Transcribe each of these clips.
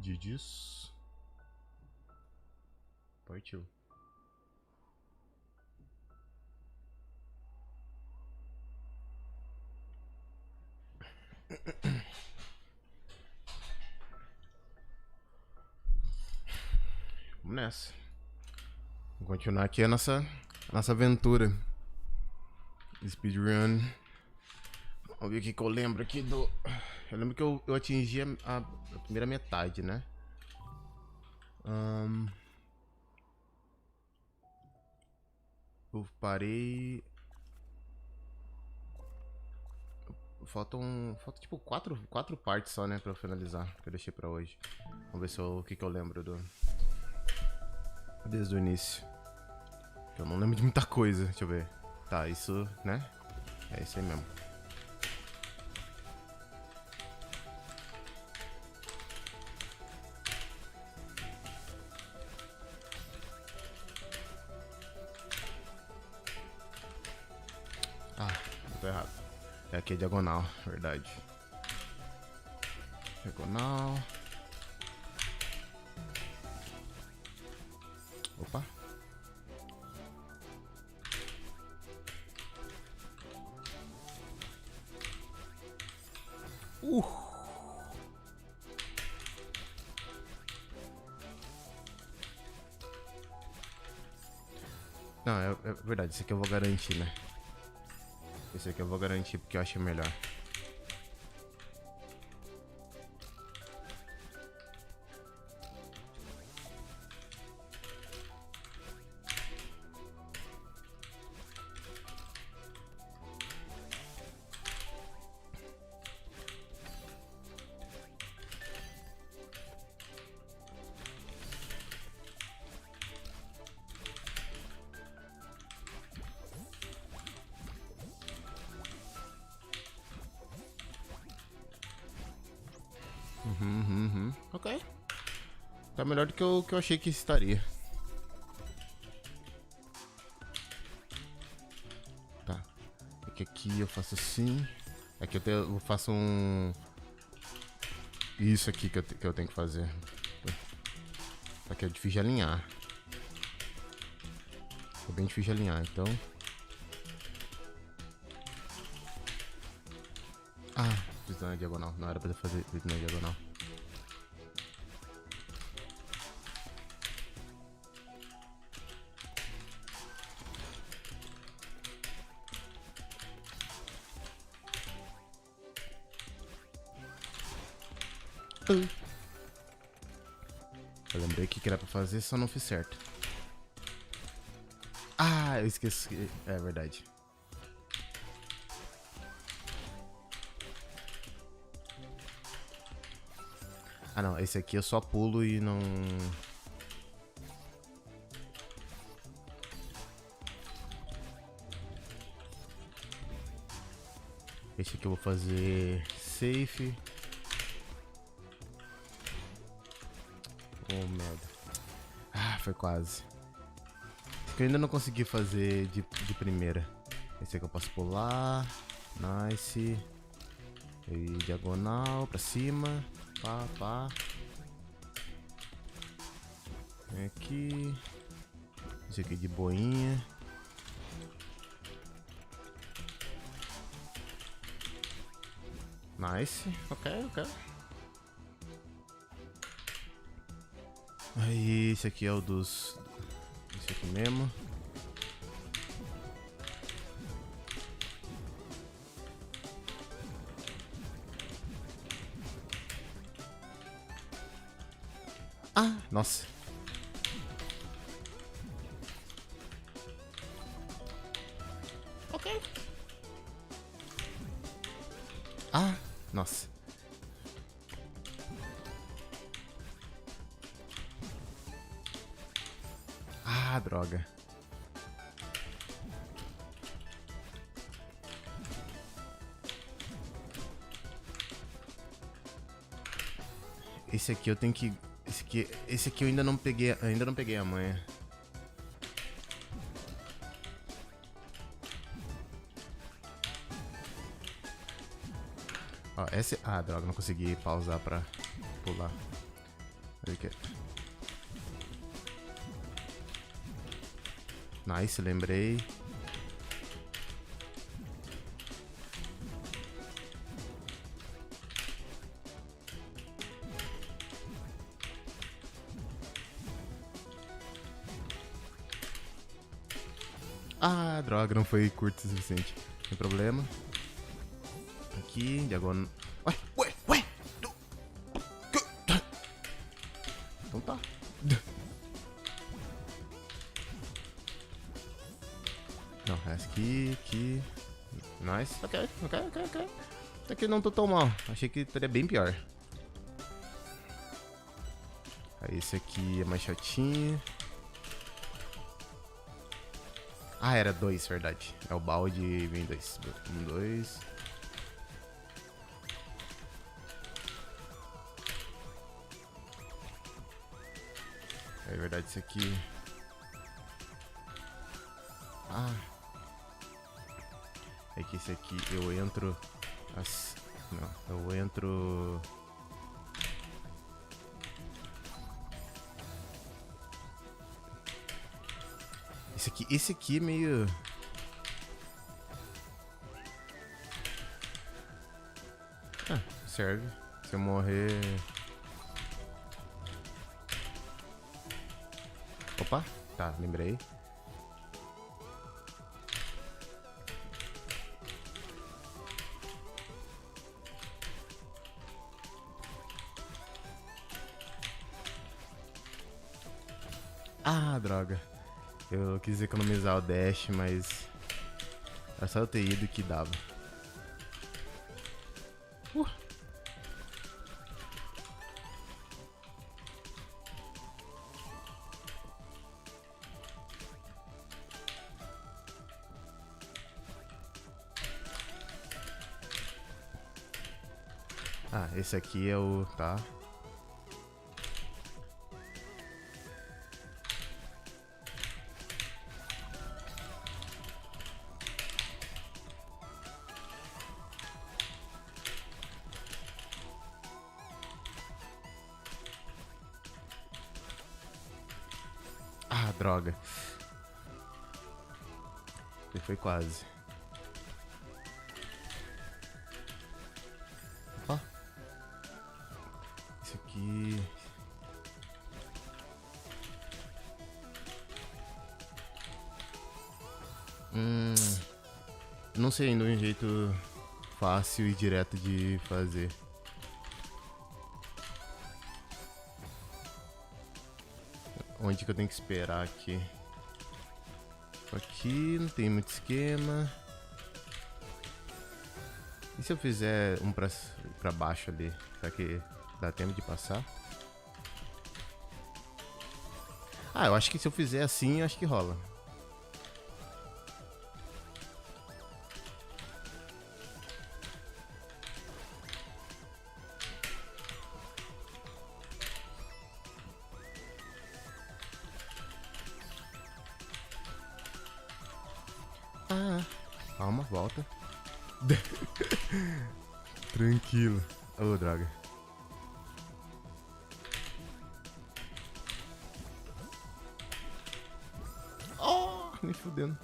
Didis. Partiu. Vamos nessa. Vamos continuar aqui a nossa aventura. Speedrun. Vamos ver o que eu lembro aqui do... Eu lembro que eu atingi a primeira metade, né? Eu parei... Falta tipo quatro partes só, né? Pra eu finalizar. Que eu deixei pra hoje. Vamos ver se o que eu lembro desde o início. Eu não lembro de muita coisa. Deixa eu ver. Tá, isso, né? É isso aí mesmo. Ah, tô errado. É aqui é diagonal, verdade. Diagonal. Opa. Não, é verdade, esse aqui eu vou garantir, né? Esse aqui eu vou garantir porque eu acho melhor. Ok. Tá melhor do que eu achei que estaria. Tá. É que aqui eu faço assim. Aqui eu faço um... Isso aqui que eu tenho que fazer. Aqui é difícil de alinhar. É bem difícil de alinhar, então... Ah, fiz na diagonal. Não era pra fazer na diagonal. Eu lembrei o que era pra fazer, só não fiz certo. Ah, eu esqueci. É verdade. Ah não, esse aqui eu só pulo e não... Esse aqui eu vou fazer safe. Oh, merda. Ah, foi quase. Esse aqui eu ainda não consegui fazer de primeira. Esse aqui eu posso pular. Nice. E diagonal pra cima. Pá, pá. Vem aqui. Esse aqui de boinha. Nice. Ok. Aí, esse aqui é o dos... Esse aqui mesmo. Ah, nossa. Ok. Ah, nossa. Ah, droga. Esse aqui eu tenho que... Esse aqui eu ainda não peguei a manha. Ó, esse... Ah, droga, não consegui pausar pra pular. Peraí que... Nice, lembrei. Ah, droga, não foi curto o suficiente. Sem problema. Aqui, diagonal. Ué! Então tá. Não, essa aqui. Nice. Ok. Até que não tô tão mal. Achei que estaria bem pior. Aí esse aqui é mais chatinho. Ah, era 2, verdade. É o balde e vem 2. 2. É verdade, esse aqui. Ah. É que esse aqui eu entro. Não, eu entro. Esse aqui é meio. Ah, serve. Se eu morrer. Opa, tá, lembrei. Ah, droga. Eu quis economizar o dash, mas era só eu ter ido que dava. Ah, esse aqui é o... tá. Ah, droga. Ele foi quase. Ó. Esse aqui... Não sei ainda um jeito fácil e direto de fazer. Onde que eu tenho que esperar aqui? Aqui não tem muito esquema. E se eu fizer um pra baixo ali? Será que dá tempo de passar? Ah, eu acho que se eu fizer assim, acho que rola. Ah, calma, volta. Tranquilo. Oh, droga. Oh, me fudendo.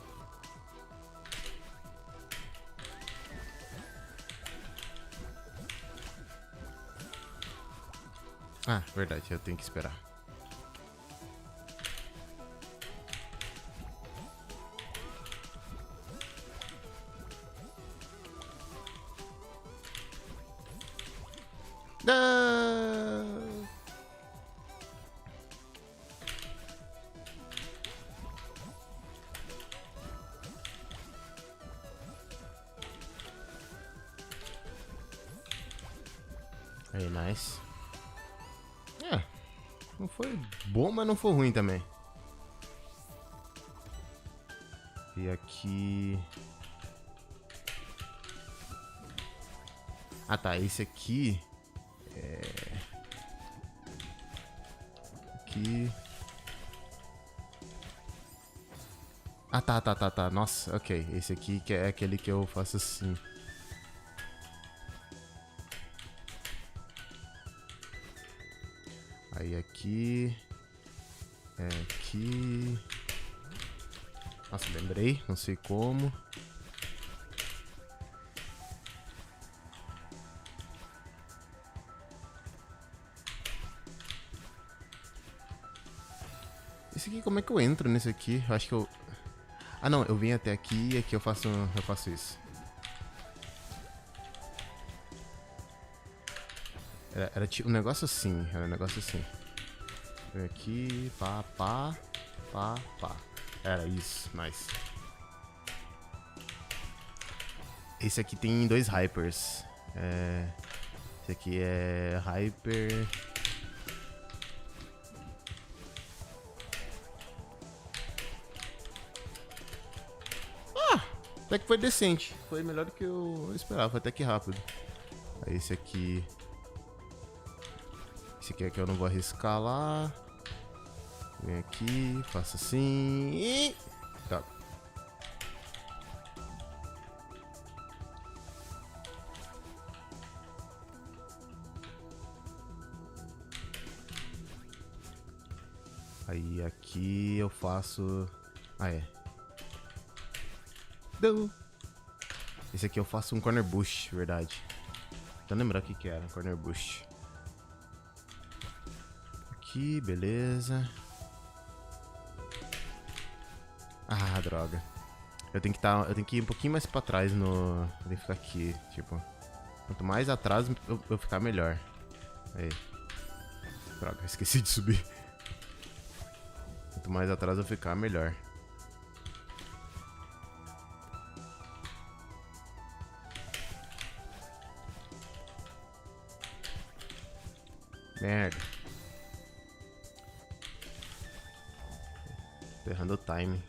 Ah, verdade, eu tenho que esperar. Ah! Aí, nice. É, não foi bom, mas não foi ruim também. E aqui... Ah tá, esse aqui... Aqui... Ah tá. Nossa, ok. Esse aqui que é aquele que eu faço assim. Aí aqui. Aqui. Nossa, lembrei, não sei como. Esse aqui, como é que eu entro nesse aqui? Eu acho que eu... Ah, não, eu vim até aqui e aqui eu faço isso. Era um negócio assim, Vem aqui, pá, pá, pá, pá. Era isso, nice. Esse aqui tem 2 hypers. Esse aqui é hyper... Até que foi decente. Foi melhor do que eu esperava, foi até que rápido. Aí esse aqui... Esse aqui é que eu não vou arriscar lá. Vem aqui, faço assim e... Tá. Aí aqui eu faço... Ah, é. Deu. Esse aqui eu faço um corner boost, verdade. Tô lembrando o que era, corner boost. Aqui, beleza. Ah, droga. Eu tenho que ir um pouquinho mais pra trás no... Eu tenho que ficar aqui, tipo... Quanto mais atrás eu ficar, melhor. Aí. Droga, esqueci de subir. Quanto mais atrás eu ficar, melhor. Merda. Tô errando o time.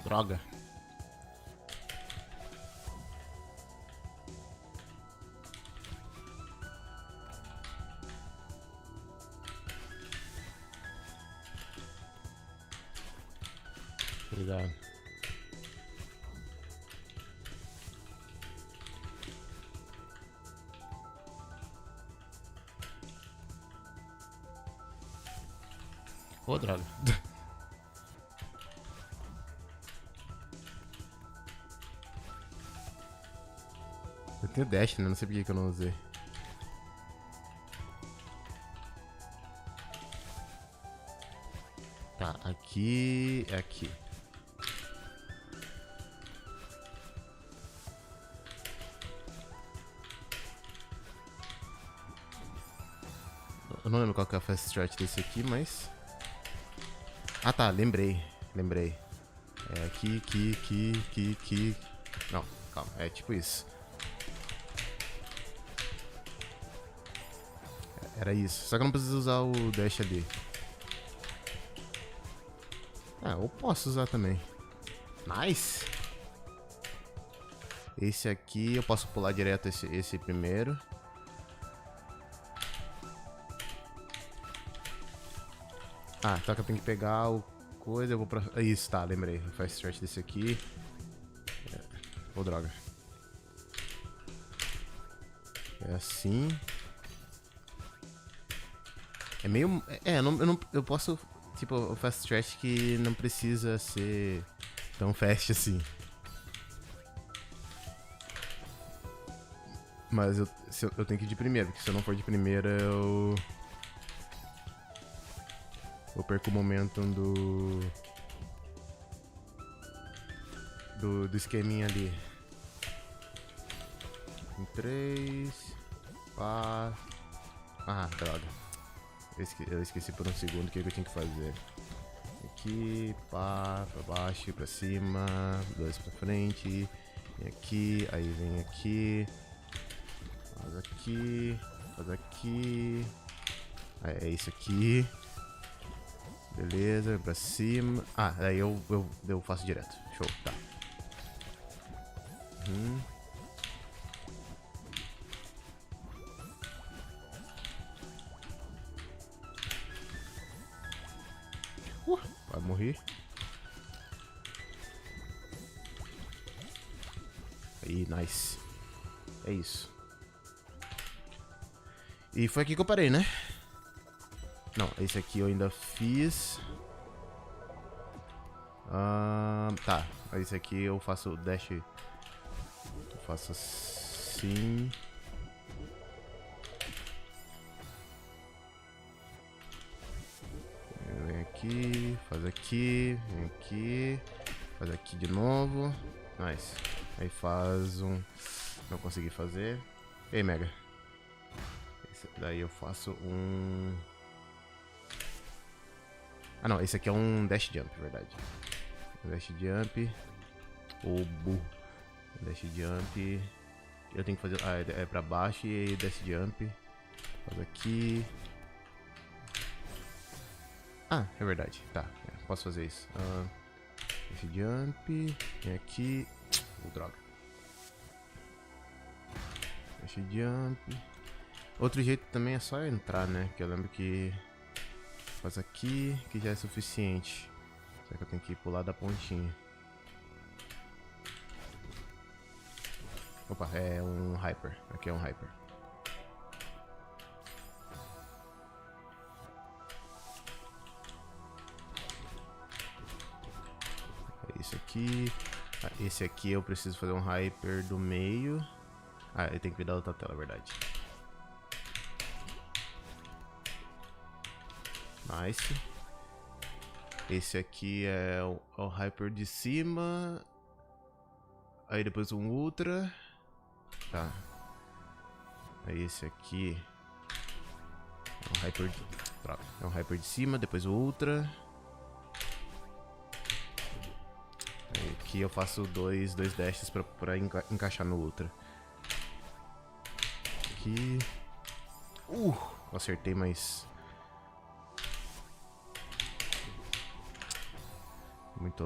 Droga. Obrigado. Ô, droga. Eu tenho dash, né? Não sei porque que eu não usei. Tá, aqui... É aqui. Eu não lembro qual que é a fast strat desse aqui, mas... Ah, tá, lembrei. É aqui. Não, calma, é tipo isso. Era isso, só que eu não preciso usar o dash ali. Ah, eu posso usar também. Nice! Esse aqui eu posso pular direto esse primeiro. Ah, só que eu tenho que pegar o coisa, eu vou pra... Isso, tá, lembrei. Faz start desse aqui. Ô, droga. É assim. É meio... eu posso... Tipo, o fast stretch que não precisa ser tão fast assim. Mas eu tenho que ir de primeira, porque se eu não for de primeira, eu perco o momentum do esqueminha ali. Em 3... 4... Ah, droga. Eu esqueci por um segundo o que eu tinha que fazer. Aqui, pá, pra baixo, pra cima, 2 pra frente. Vem aqui, aí vem aqui. Faz aqui. É isso aqui. Beleza, pra cima. Ah, aí eu faço direto. Show, tá. Vai morrer. Aí, nice. É isso. E foi aqui que eu parei, né? Não, esse aqui eu ainda fiz. Tá, esse aqui eu faço o dash. Eu faço assim. Vem aqui, faz aqui, vem aqui, faz aqui de novo. Nice. Aí faz um. Não consegui fazer. Ei, Mega. Esse daí eu faço um. Ah, não, esse aqui é um dash jump, verdade. Dash jump. Ou burro. Dash jump. Eu tenho que fazer. Ah, é pra baixo e dash jump. Faz aqui. Ah, é verdade. Tá, posso fazer isso. Dash jump. Vem aqui. Droga. Dash jump. Outro jeito também é só entrar, né? Que eu lembro que faz aqui, que já é suficiente. Só que eu tenho que pular da pontinha. Opa, é um hyper. Aqui é um hyper. É isso aqui. Esse aqui eu preciso fazer um hyper do meio. Ah, eu tenho que virar outra tela, é verdade. Nice. Esse aqui é o hyper de cima. Aí depois um ultra. Tá. Aí esse aqui é um hyper de... É um hyper de cima, depois o ultra. Aí aqui eu faço dois dashes pra encaixar no ultra. Aqui. Acertei, mas... Muito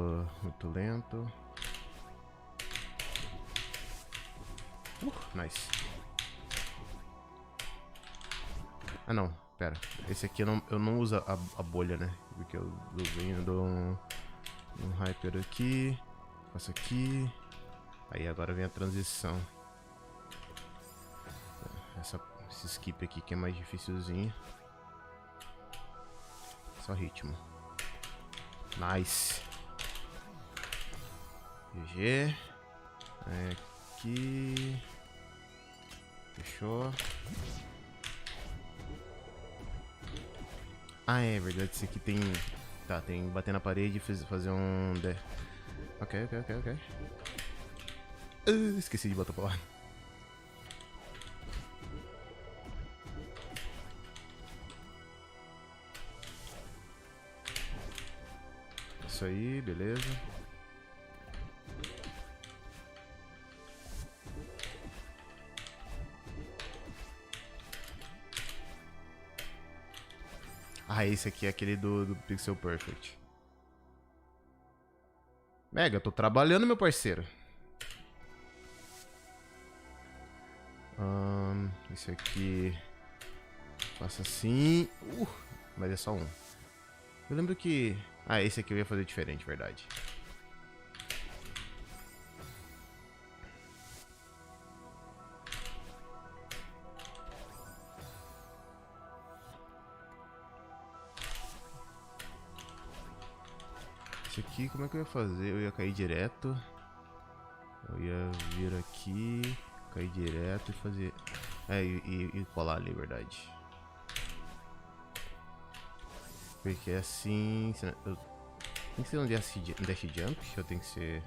lento. Nice. Ah, não. Pera. Esse aqui eu não uso a bolha, né? Porque eu venho dou um hyper aqui. Faço aqui. Aí agora vem a transição. Esse skip aqui que é mais dificilzinho. Só ritmo. Nice. GG. Aí aqui. Fechou. Ah, é verdade. Esse aqui tem... Tá, tem que bater na parede e fazer um... Ok. Esqueci de botar pra lá. Isso aí, beleza. Ah, esse aqui é aquele do Pixel Perfect. Mega, eu tô trabalhando, meu parceiro. Esse aqui... Faço assim... mas é só um. Eu lembro que... Ah, esse aqui eu ia fazer diferente, verdade. Esse aqui, como é que eu ia fazer? Eu ia cair direto. Eu ia vir aqui, cair direto e fazer... e colar ali, verdade. Porque assim... Eu... Tem que ser um dash jump? Eu tenho que ser...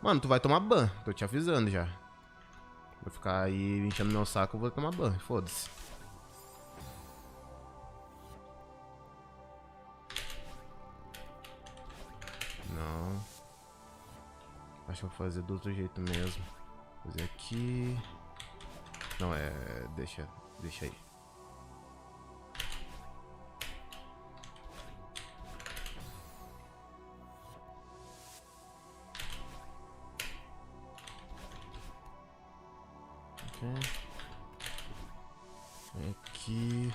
Mano, tu vai tomar ban. Tô te avisando já. Vou ficar aí enchendo meu saco, eu vou tomar ban. Foda-se. Não. Acho que eu vou fazer do outro jeito mesmo. Fazer aqui. Não, deixa aí. Aqui.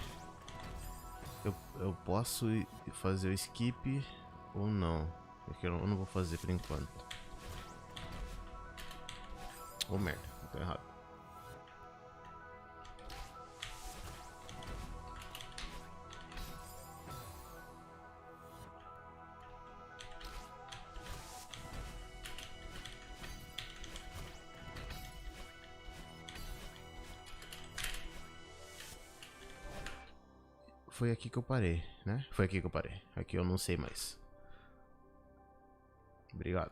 Eu posso fazer o skip ou não? É que eu não vou fazer por enquanto. Oh merda, tô errado. Foi aqui que eu parei, né? Foi aqui que eu parei. Aqui eu não sei mais. Obrigado.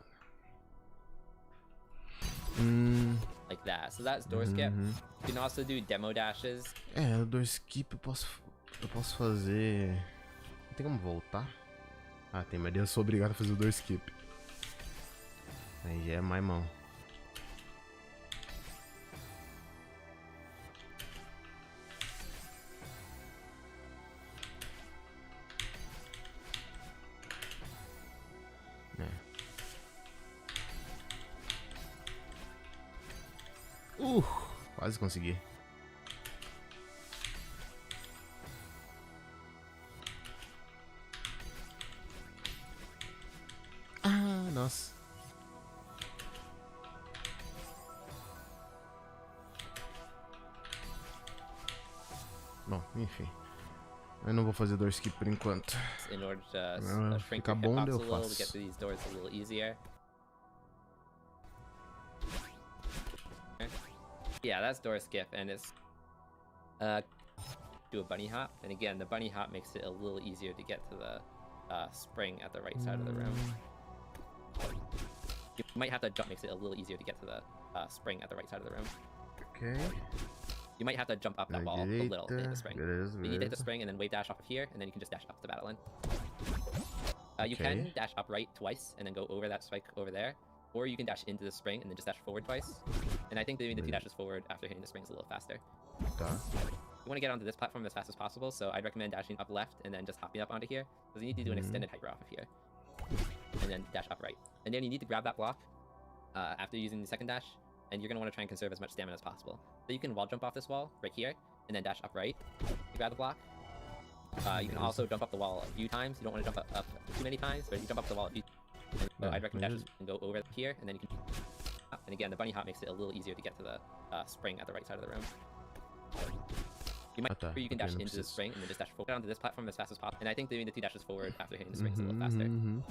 Like that. So that's door skip. You can also do demo dashes. É, o door skip eu posso fazer. Tem como voltar? Ah, tem, mas eu sou obrigado a fazer o door skip. Aí já é mais mão. Quase consegui. Ah, nossa. Bom, enfim. Eu não vou fazer door skip por enquanto. In order to shrink ficar your bom, hitbox a eu little, to faço. get through these doors a little easier. Yeah, that's door skip, and it's do a bunny hop, and again, the bunny hop makes it a little easier to get to the spring at the right side of the room. You might have to jump, makes it a little easier to get to the spring at the right side of the room. Ok. You might have to jump up that wall a little to hit the spring. Beleza, You need to hit the spring and then wave dash off of here, and then you can just dash up to battle in. You can dash up right twice and then go over that spike over there, or you can dash into the spring and then just dash forward twice. And I think doing the 2 dashes forward after hitting the spring is a little faster. Tá. You want to get onto this platform as fast as possible, so I'd recommend dashing up left and then just hopping up onto here, because you need to do an extended hyper off of here. And then dash up right. And then you need to grab that block after using the second dash, and you're going to want to try and conserve as much stamina as possible. So you can wall jump off this wall right here, and then dash up right to grab the block. You can also jump up the wall a few times. You don't want to jump up too many times, but if you jump up the wall a few times, so I'd recommend dashes and go over here, and then you can... And again, the bunny hop makes it a little easier to get to the spring at the right side of the room. You might, or you can dash into the spring and then just dash forward onto this platform as fast as possible. And I think doing the 2 dashes forward after hitting the spring is a little faster. You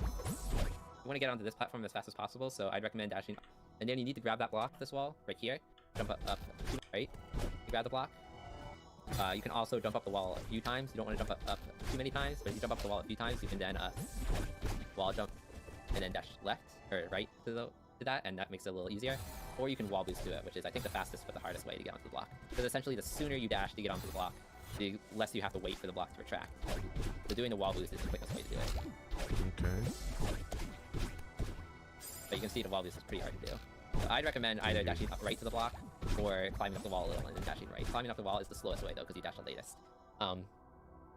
want to get onto this platform as fast as possible, so I'd recommend dashing. And then you need to grab that block, this wall, right here. Jump up right to grab the block. You can also jump up the wall a few times. You don't want to jump up too many times, but if you jump up the wall a few times, you can then wall jump and then dash left or right to that, and that makes it a little easier. Or you can wall boost to it, which is, I think, the fastest but the hardest way to get onto the block. Because essentially, the sooner you dash to get onto the block, the less you have to wait for the block to retract. So doing the wall boost is the quickest way to do it. Ok. But you can see the wall boost is pretty hard to do. So I'd recommend either dashing up right to the block, or climbing up the wall a little and then dashing right. Climbing up the wall is the slowest way, though, because you dash the latest.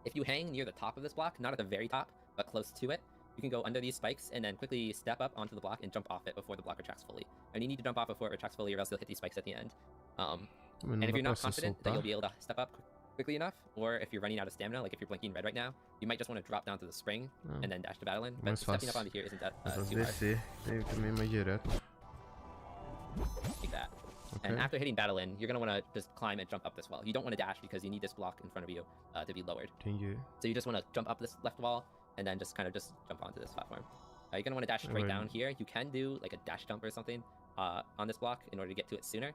If you hang near the top of this block, not at the very top, but close to it, you can go under these spikes and then quickly step up onto the block and jump off it before the block retracts fully. And you need to jump off before it retracts fully, or else you'll hit these spikes at the end. And if you're not confident that you'll be able to step up quickly enough, or if you're running out of stamina, like if you're blinking red right now, you might just want to drop down to the spring and then dash to battle in. But stepping up onto here isn't that too hard. Descer, tem também mais direto. Like that. Okay. And after hitting battle in, you're going to want to just climb and jump up this wall. You don't want to dash because you need this block in front of you to be lowered. Entendi. So you just want to jump up this left wall and then just kind of just jump onto this platform. You're going to want to dash straight down here. You can do like a dash jump or something on this block in order to get to it sooner,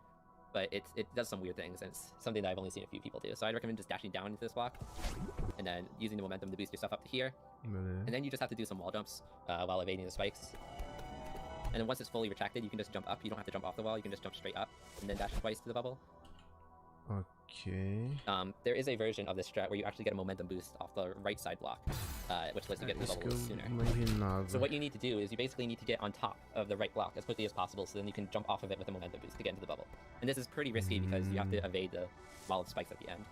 but it does some weird things, and it's something that I've only seen a few people do. So I'd recommend just dashing down into this block and then using the momentum to boost yourself up to here. And then you just have to do some wall jumps while evading the spikes. And then once it's fully retracted, you can just jump up. You don't have to jump off the wall. You can just jump straight up and then dash twice to the bubble. Ok. There is a version of this strat where you actually get a momentum boost off the right side block, which lets you get to the bubble sooner. So what you need to do is you basically need to get on top of the right block as quickly as possible, so then you can jump off of it with a momentum boost to get into the bubble. And this is pretty risky because you have to evade the wall of spikes at the end.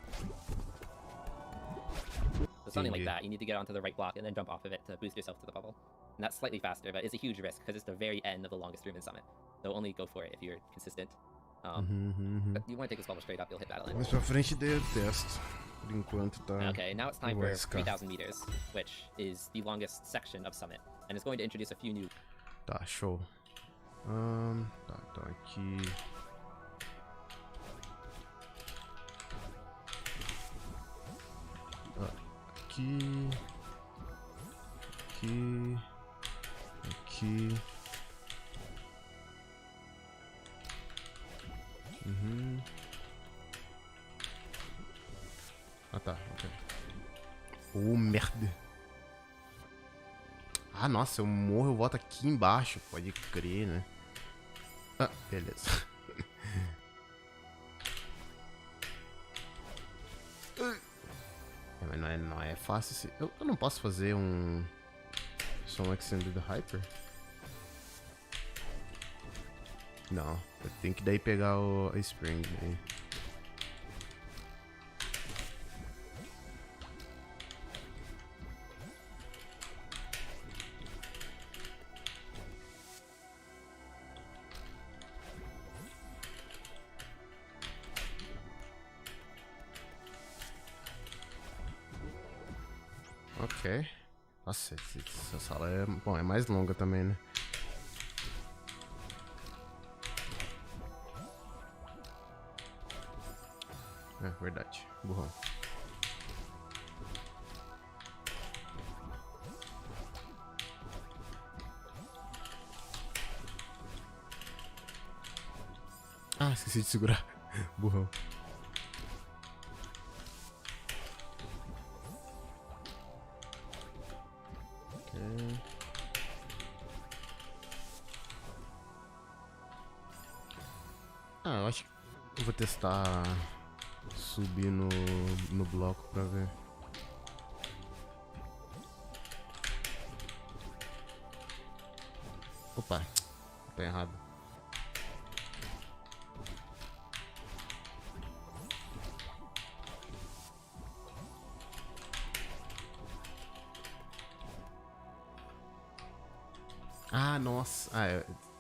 So something like that, you need to get onto the right block and then jump off of it to boost yourself to the bubble. And that's slightly faster, but it's a huge risk because it's the very end of the longest room in Summit. So only go for it if you're consistent. But you want to take this bubble straight up, you'll hit battle in. Mais pra frente daí eu testo. Por enquanto tá. Okay, now it's time for 3,000 meters, which is the longest section of Summit. and it's going to introduce a few new. Tá, show. Tá, então aqui. Aqui. Aqui. Aqui. Uhum. Ah, tá, ok. Merda. Ah, nossa, eu morro, eu volto aqui embaixo. Pode crer, né? Ah, beleza. É, mas não é fácil. Eu não posso fazer um... Só um Extended Hyper? Não, eu tenho que daí pegar a Spring daí. Ok. Nossa, essa sala é... Bom, é mais longa também, né? É, verdade. Burrão. Ah, esqueci de segurar. Burrão. Ok. Ah, eu acho que eu vou testar subir no bloco pra ver. Opa, tá errado. Ah, nossa. Ah,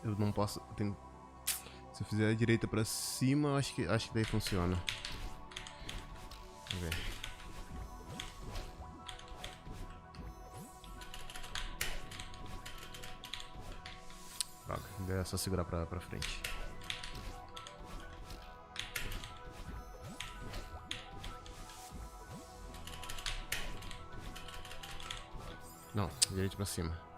eu não posso. Se eu fizer a direita pra cima, acho que daí funciona. Vamos ver. Droga, daí é só segurar pra frente. Não, direita pra cima.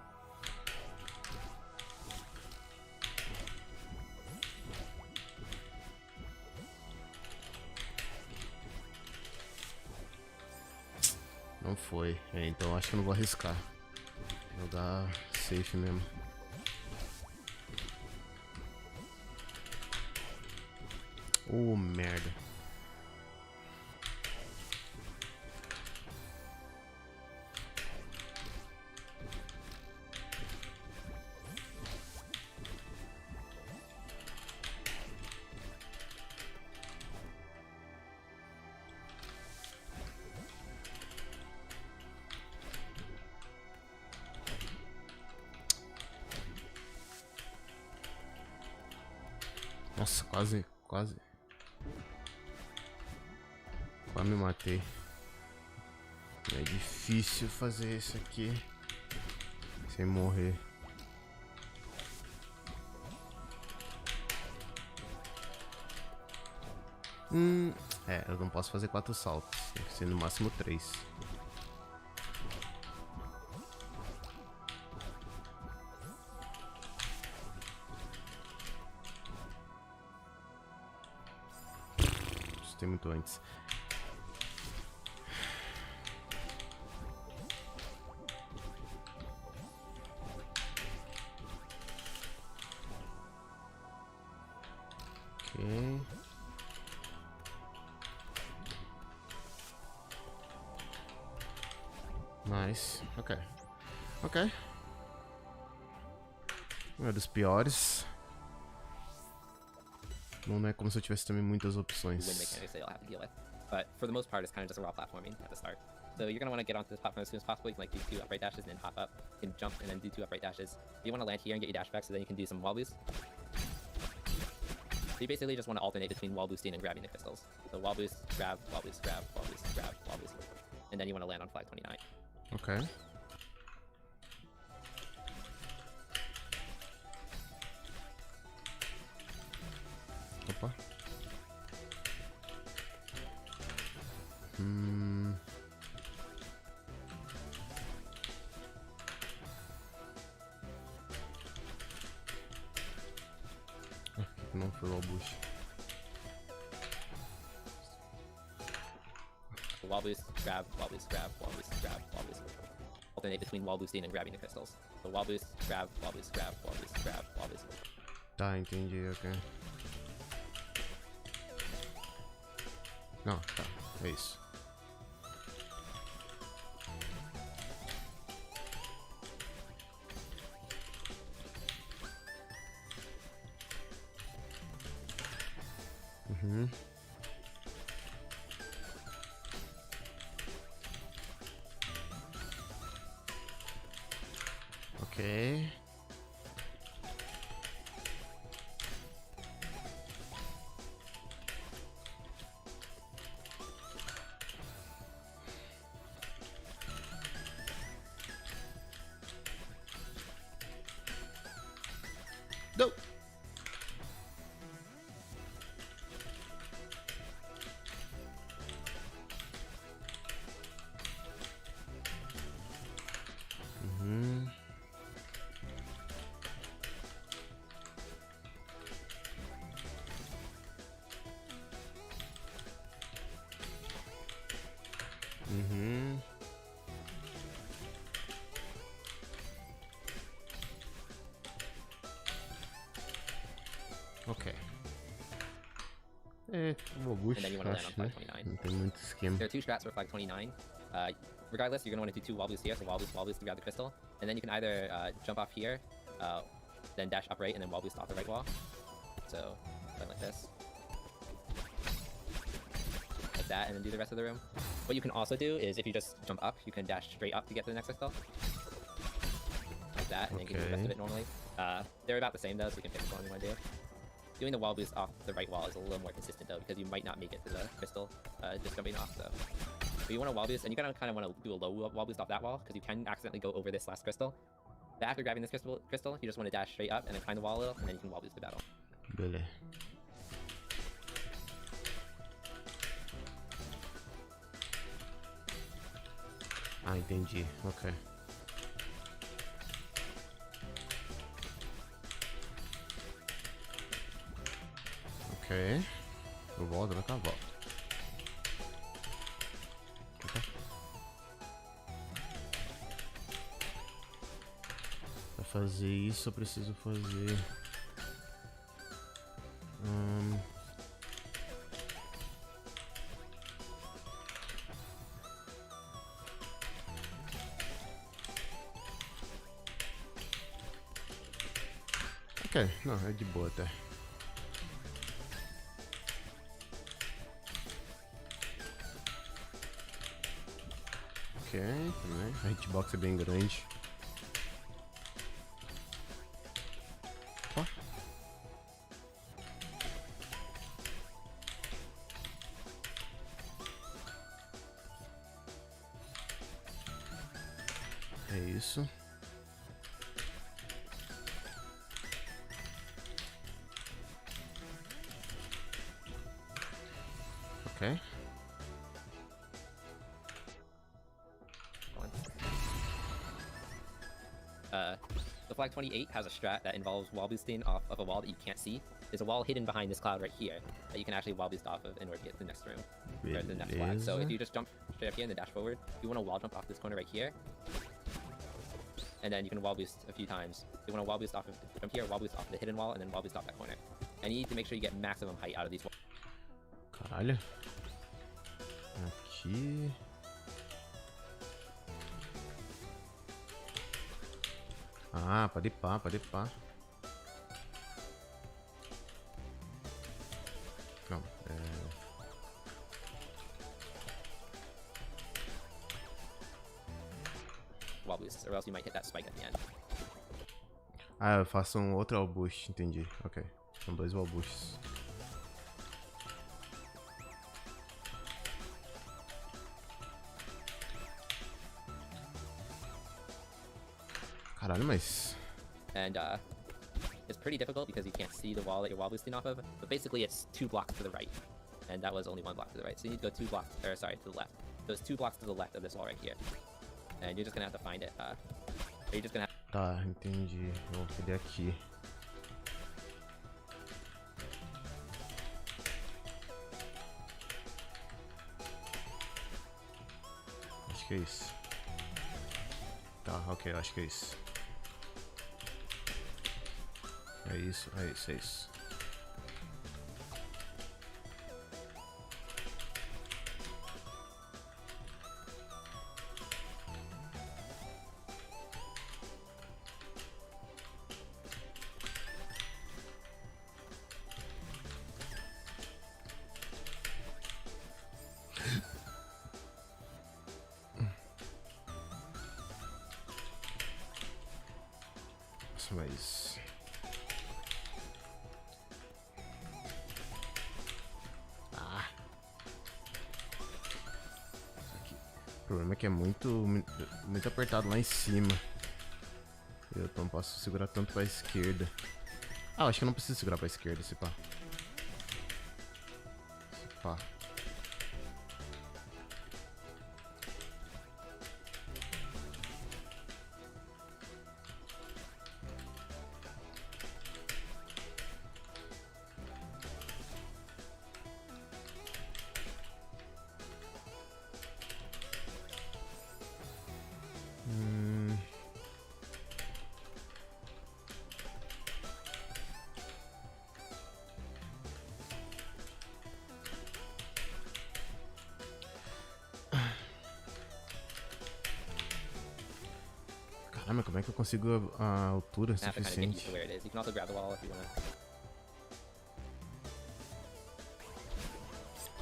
Não foi. É, então acho que eu não vou arriscar. Vou jogar safe mesmo. Oh, merda. Nossa, quase. Quase me matei. É difícil fazer isso aqui sem morrer. É, eu não posso fazer 4 saltos. Tem que ser no máximo 3. Isso tem muito antes. Ok. Nice. Ok. Ok. Não é dos piores. Não é como se eu tivesse também muitas Win opções. mechanics that you'll have to deal with. But for the most part, it's kind of just a raw platforming at the start. So you're going to want to get onto this platform as soon as possible. You can like do 2 upright dashes and then hop up. You can jump and then do 2 upright dashes. You want to land here and get your dash back so then you can do some wall boost. So you basically just want to alternate between wall boosting and grabbing the crystals. So wall boost, grab, wall boost, grab, wall boost, grab, wall boost. And then you want to land on flag 29. Ok. Opa. Aqui não foi o albuche. Wall boost, grab, wall boost, grab, wall boost, grab, wall boost. Alternate between wall boosting and grabbing the crystals. So wall boost, grab, wall boost, grab, wall boost, grab, wall boost. Tá, entendi, ok. Não, tá, é isso. Ok. Não. Ok. É, o albuche, And then you want to land acho, on flag né? 29. Não tem muito esquema. There are 2 strats for flag 29. Regardless, you're going to want to do 2 wall boosts here, so wall boost to grab the crystal. And then you can either jump off here, then dash up right, and then wall boost off the right wall. So, something like this. Like that, and then do the rest of the room. What you can also do is, if you just jump up, you can dash straight up to get to the next crystal. Like that, and then you can do the rest of it normally. They're about the same though, so you can pick which one you want to do. Doing the wall boost off the right wall is a little more consistent though, because you might not make it to the crystal just jumping off, so. But you want to wall boost, and you kind of want to do a low wall boost off that wall, because you can accidentally go over this last crystal. But after grabbing this crystal, you just want to dash straight up and then climb the wall a little, and then you can wall boost the battle. Beleza. Ah, entendi. Ok. Ok. Eu volto, vai cá, volto. Ok. Pra fazer isso, eu preciso fazer... Ok, não, é de boa até. Ok, também. A hitbox é bem grande. Ó. É isso. Ok. The flag 28 has a strat that involves wall boosting off of a wall that you can't see. There's a wall hidden behind this cloud right here that you can actually wall boost off of in order to get to the next room, or the next flag. So if you just jump straight up here and then dash forward, you want to wall jump off this corner right here, and then you can wall boost a few times. You want to wall boost off of from here, wall boost off the hidden wall, and then wall boost off that corner. And you need to make sure you get maximum height out of these walls. Caralho. Aqui. Ah, pode ir pá, pode ir pá. Não, Wall boosts, or else you might hit that spike at the end. Ah, eu faço um outro wall boost, entendi. Ok, são 2 wall boosts. Caralho, mas... And is pretty difficult because you can't see the wall that you're wall boosting off of. But basically, it's 2 blocks to the right, and that was only 1 block to the right. So you need to go 2 blocks, or sorry, to the left. So it's 2 blocks to the left of this wall right here, and you're just gonna have to find it. Or you're just gonna have. Tá, entendi. Vou pegar aqui. Acho que é isso. Tá, ok, acho que é isso. É isso, é isso, é isso. Mas aqui. O problema é que é muito apertado lá em cima. Eu não posso segurar tanto pra esquerda. Ah, acho que eu não preciso segurar pra esquerda, se pá. Se pá. Caramba, como é que eu consigo a altura Have to kind of get used suficiente? to where it is. You can also grab the wall if you wanna.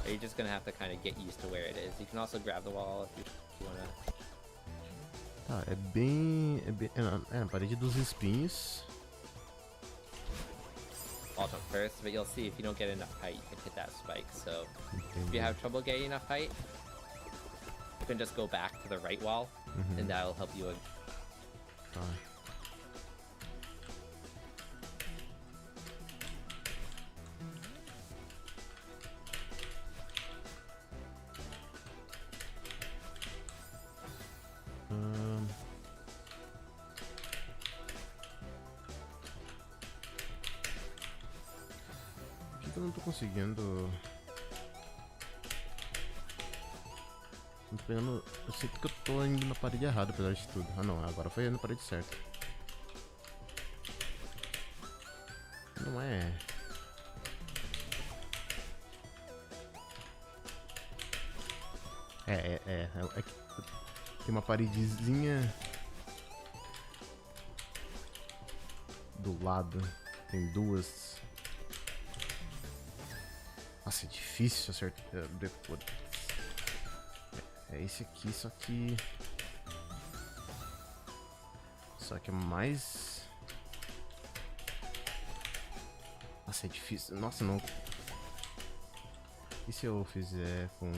Or you're just gonna have to kind of get used to where it is. You can also grab the wall if you wanna. Tá, é bem. É na parede dos espinhos. I'll jump first, but you'll see if you don't get enough height, you can hit that spike. So if Entendi. you have trouble getting enough height, you can just go back to the right wall, and that'll help you. Tá. Por que eu não tô conseguindo? Tô pegando. Eu sei que eu tô indo na parede errada, apesar de tudo. Ah não, agora foi na parede certa. Não é. É que tem uma paredezinha do lado. Tem duas. Nossa, é difícil acertar. É esse aqui, só que. Só que é mais. Nossa, é difícil. Nossa, não. E se eu fizer com.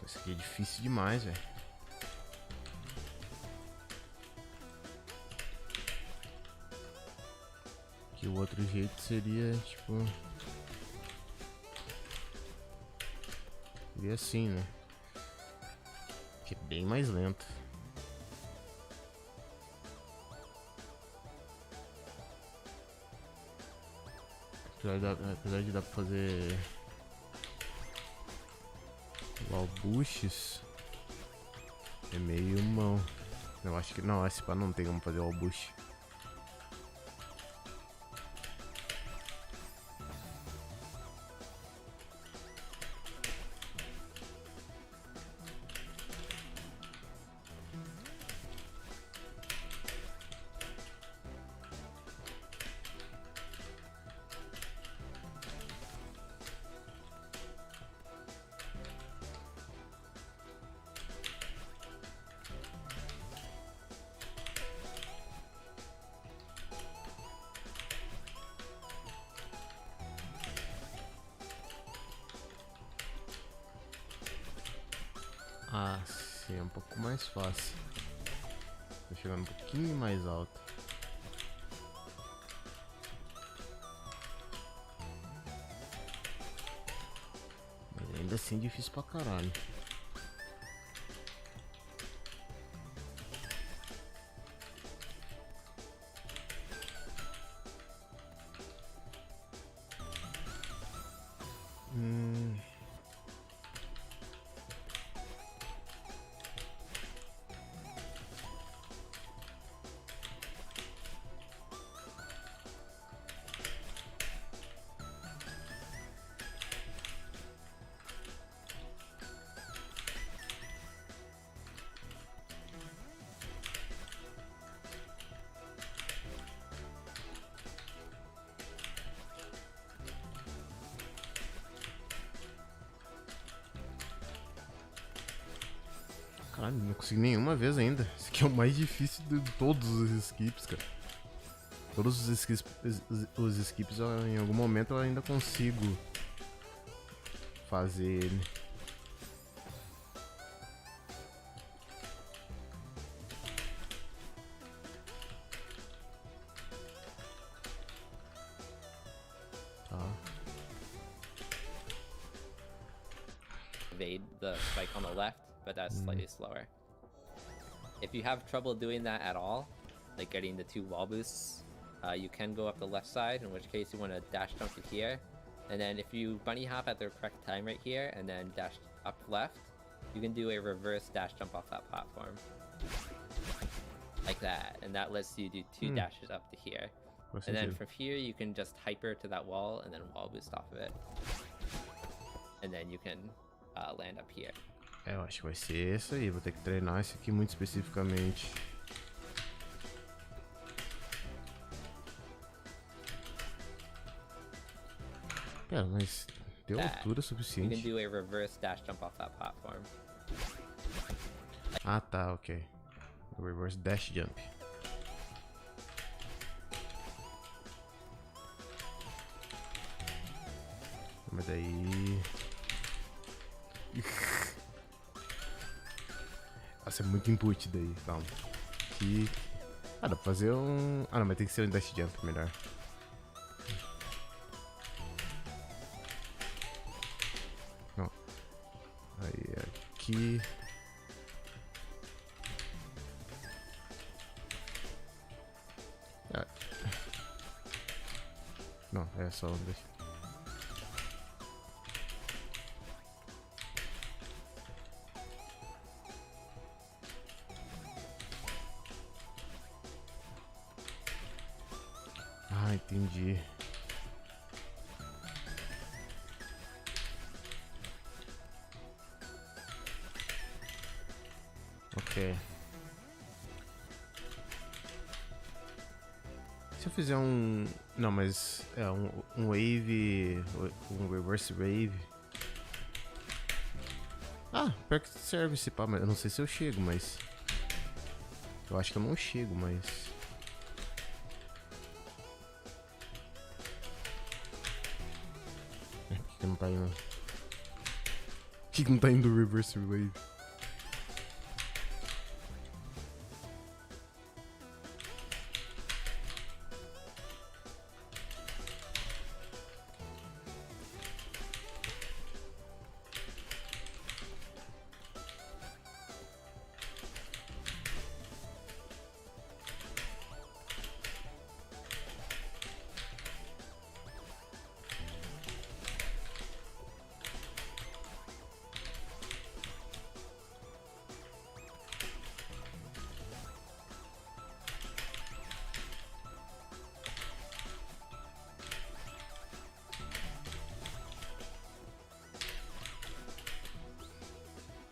Isso aqui é difícil demais, velho. Que o outro jeito seria, tipo... Seria assim, né? Que é bem mais lento. Apesar de dar pra fazer... Wallbushes é meio mão. Eu acho que não, esse pá não tem como fazer wallbush. Assim é um pouco mais fácil. Tô chegando um pouquinho mais alto. Mas ainda assim difícil pra caralho. Caralho, não consegui nenhuma vez ainda. Esse aqui é o mais difícil de todos os skips, cara. Todos os skips em algum momento eu ainda consigo fazer ele. Tá. Evade the spike on the left, but that's slightly slower. If you have trouble doing that at all, like getting the 2 wall boosts, you can go up the left side, in which case you want to dash jump to here. And then if you bunny hop at the correct time right here, and then dash up left, you can do a reverse dash jump off that platform. Like that, and that lets you do 2 dashes up to here. And then from here, you can just hyper to that wall, and then wall boost off of it. And then you can land up here. É, eu acho que vai ser esse aí. Vou ter que treinar esse aqui muito especificamente. Pera, mas deu altura You suficiente. can do a reverse dash jump off that platform. Ah, tá, ok. Reverse dash jump. Mas daí... Nossa, é muito input daí, calma. Aqui... Ah, dá pra fazer um... Ah, não, mas tem que ser um dash jump melhor. Não. Aí, aqui... Ah. Não, é só um dash. Ah, entendi. Ok. Se eu fizer um... Não, mas... É, um wave... Um reverse wave... Ah, pior que serve esse pá, mas eu não sei se eu chego, mas... Eu acho que eu não chego, mas... Por que não tá indo? Por que não tá indo o reverse wave?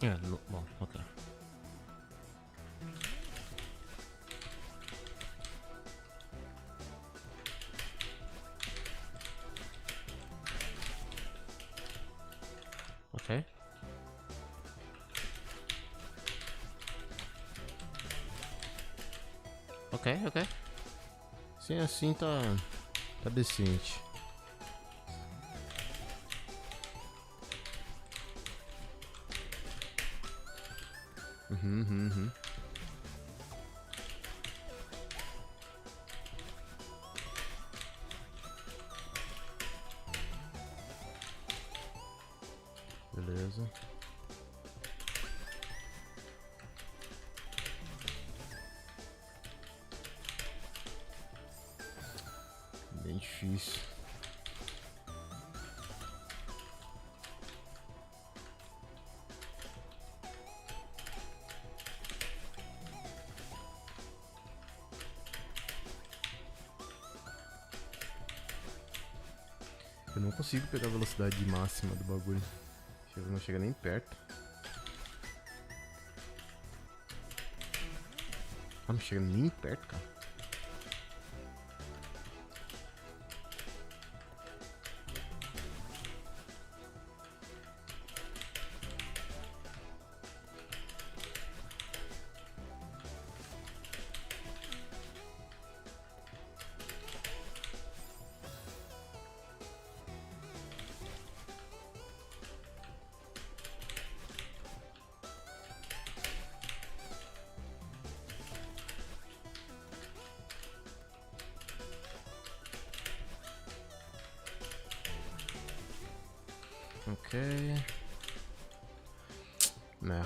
É, bom, ok. Ok. Ok, ok. Sim, assim tá decente. Uhum. Beleza. Bem difícil. Eu não consigo pegar a velocidade máxima do bagulho. Não chega nem perto. Ah, não chega nem perto, cara. Ok. Né.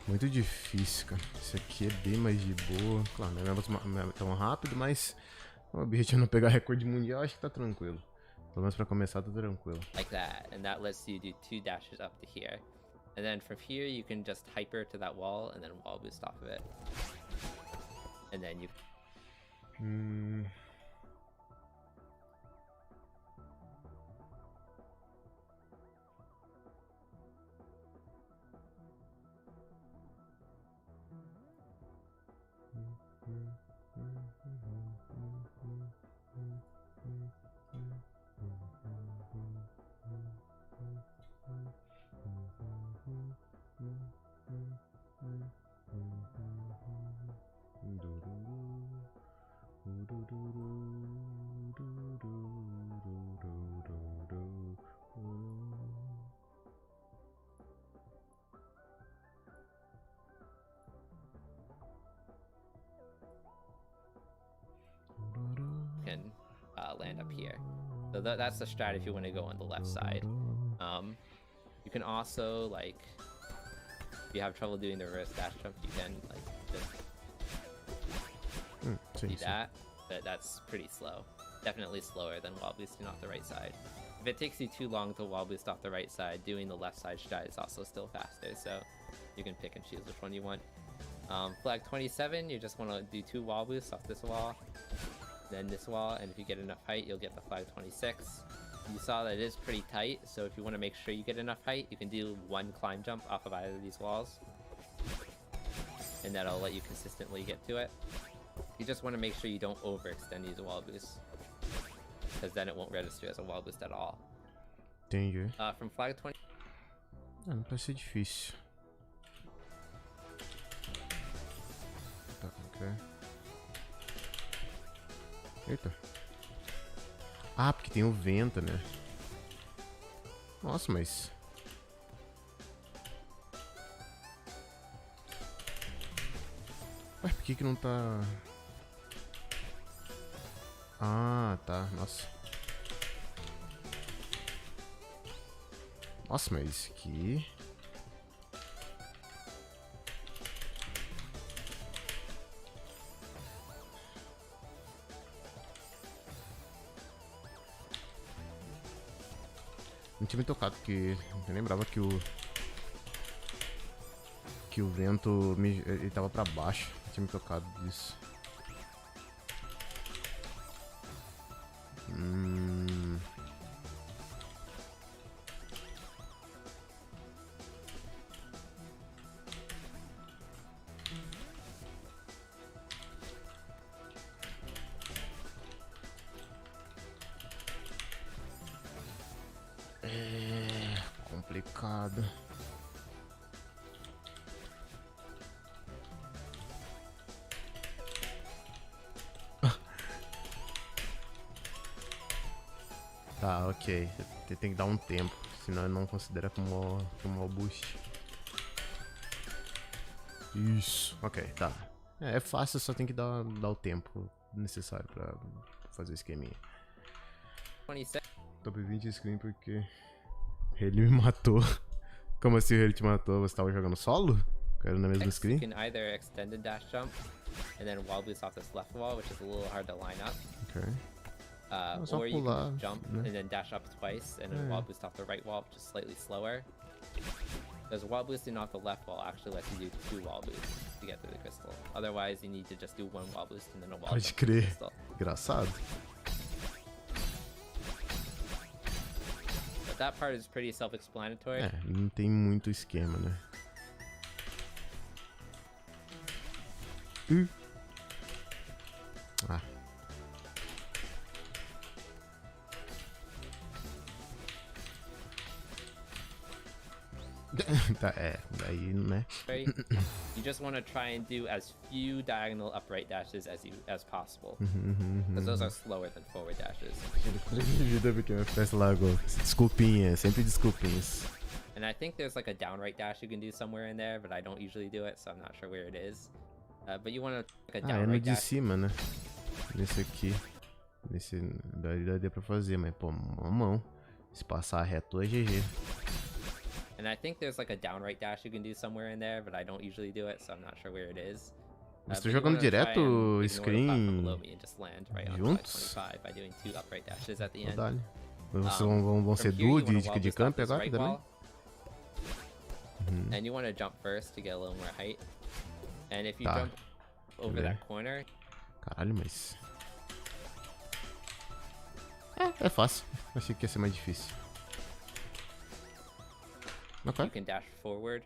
Muito difícil, cara. Esse aqui é bem mais de boa. Claro, não é tão rápido, mas o objetivo é não pegar recorde mundial, acho que tá tranquilo. Pelo menos pra começar, tá tranquilo. Like that, and that lets you do 2 dashes up to here. And then from here, you can just hyper to that wall and then wall boost off of it. And then you... can land up here. So that's the strat if you want to go on the left side. You can also, like, if you have trouble doing the reverse dash jump, you can like just do that, but that's pretty slow. Definitely slower than wall boosting off the right side. If it takes you too long to wall boost off the right side, doing the left side strat is also still faster, so you can pick and choose which one you want. Flag 27, you just want to do 2 wall boosts off this wall, then this wall, and if you get enough height, you'll get the flag 26. You saw that it is pretty tight, so if you want to make sure you get enough height, you can do 1 climb jump off of either of these walls, and that'll let you consistently get to it. You just want to make sure you don't overextend these wall boosts, because then it won't register as a wall boost at all. Entendi. From flag 20... não vai ser difícil. Tá, ok. Eita. Ah, porque tem o vento, né? Nossa, mas... Ué, por que não tá... Ah, tá. Nossa. Nossa, mas isso aqui... Não tinha me tocado, porque eu lembrava que o vento ele tava pra baixo. Não tinha me tocado disso. É complicado. Tá, ok. Você tem que dar um tempo, senão ele não considera como boost. Isso. Ok, tá. É fácil, só tem que dar o tempo necessário pra fazer o esqueminha. 26. Top 20 screen porque ele me matou. Como assim ele te matou? Você tava jogando solo? Era na mesma You screen? can either extend and dash jump, and then wall boost off this left wall, which is a little hard to line up. Ok. Só Or you pular, can just jump né? and then dash up twice, and then wall boost off the right wall, which is slightly slower. Because wall boosting off the left wall actually lets you do 2 wall boosts to get through the crystal. Otherwise, you need to just do 1 wall boost and then a wall Pode jump through the crer. crystal. Engraçado. But that part is pretty self-explanatory. É, não tem muito esquema, né? Ah. Tá, daí, né? You just want to try and do as few diagonal upright dashes as possible, because those are slower than forward dashes. Vida porque minha FPS lagou. Desculpinha, sempre desculpinhas. And I think there's like a down right dash you can do somewhere in there, but I don't usually do it, so I'm not sure where it is. But you want to like a Ah, down é no right de dash. cima, né? Nesse aqui. Nesse. Daí dá pra fazer, mas pô, mão. Se passar reto é GG. And I think there's like a down right dash you can do somewhere in there, but I don't usually do it, so I'm not sure where it is. Você tá But you jogando wanna try direto and ignore the screen platform below me and just land right on juntos? 525 by doing 2 upright dashes at the end. Dale. Vocês vão From ser here, you duo wanna de wall boost camp off this agora right também? wall, and you want to jump first to get a little more height. And if you Tá. jump over that corner, Caralho, mas. É fácil. Achei que ia ser mais difícil. Ok. you can dash forward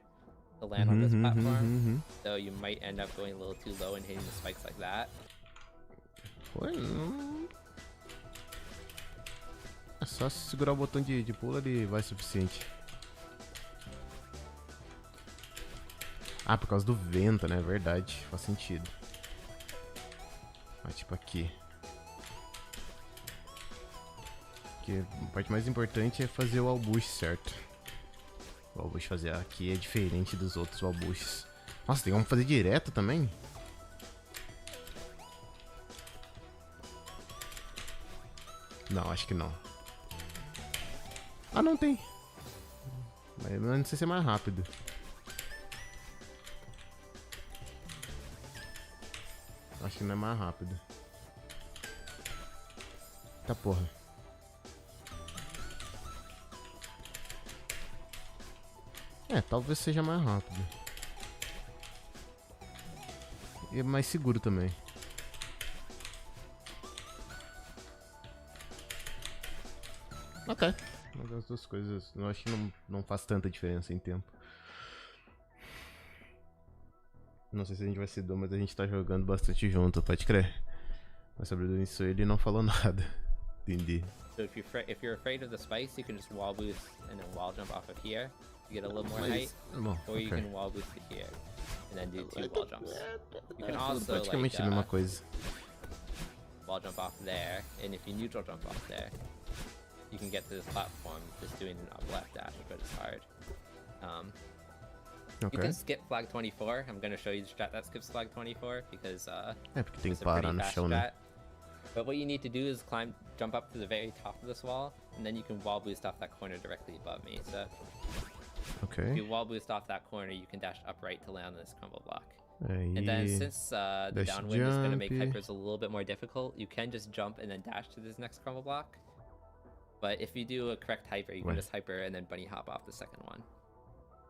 to land on this platform. So you might end up going a little too low and hitting the spikes like that. Foi, não. É só segurar o botão de pulo, ele vai suficiente. Ah, por causa do vento, né? Verdade, faz sentido. Ah, tipo aqui. Porque a parte mais importante é fazer o albuche certo. O albuche fazer aqui é diferente dos outros albuches. Nossa, tem como fazer direto também? Não, acho que não. Ah, não tem. Mas não sei se é mais rápido. Acho que não é mais rápido. Tá porra. É, talvez seja mais rápido. E é mais seguro também. Ok. Mas as duas coisas, eu acho que não faz tanta diferença em tempo. Não sei se a gente vai ser duo, mas a gente tá jogando bastante junto, pode crer. Mas sobre isso ele não falou nada. Entendi. So if you're afraid of the spikes, you can just wall boost and then wall jump off of here to get a little more height. Bom, Or you ok. can wall boost to here and then do 2 wall jumps. You can also Praticamente like a mesma coisa. wall jump off there, and if you neutral jump off there, you can get to this platform just doing an up left dash, but it's hard. You Ok. can skip flag 24. I'm gonna show you the strat that skips flag 24 because É porque tem it's que a pretty parar no fast chão, né? strat. But what you need to do is jump up to the very top of this wall, and then you can wall boost off that corner directly above me. So if Ok. you wall boost off that corner, you can dash upright to land on this crumble block. Aí. And then since the dash downwind is going to make jump. hypers a little bit more difficult, you can just jump and then dash to this next crumble block. But if you do a correct hyper, you can Right. just hyper and then bunny hop off the second one.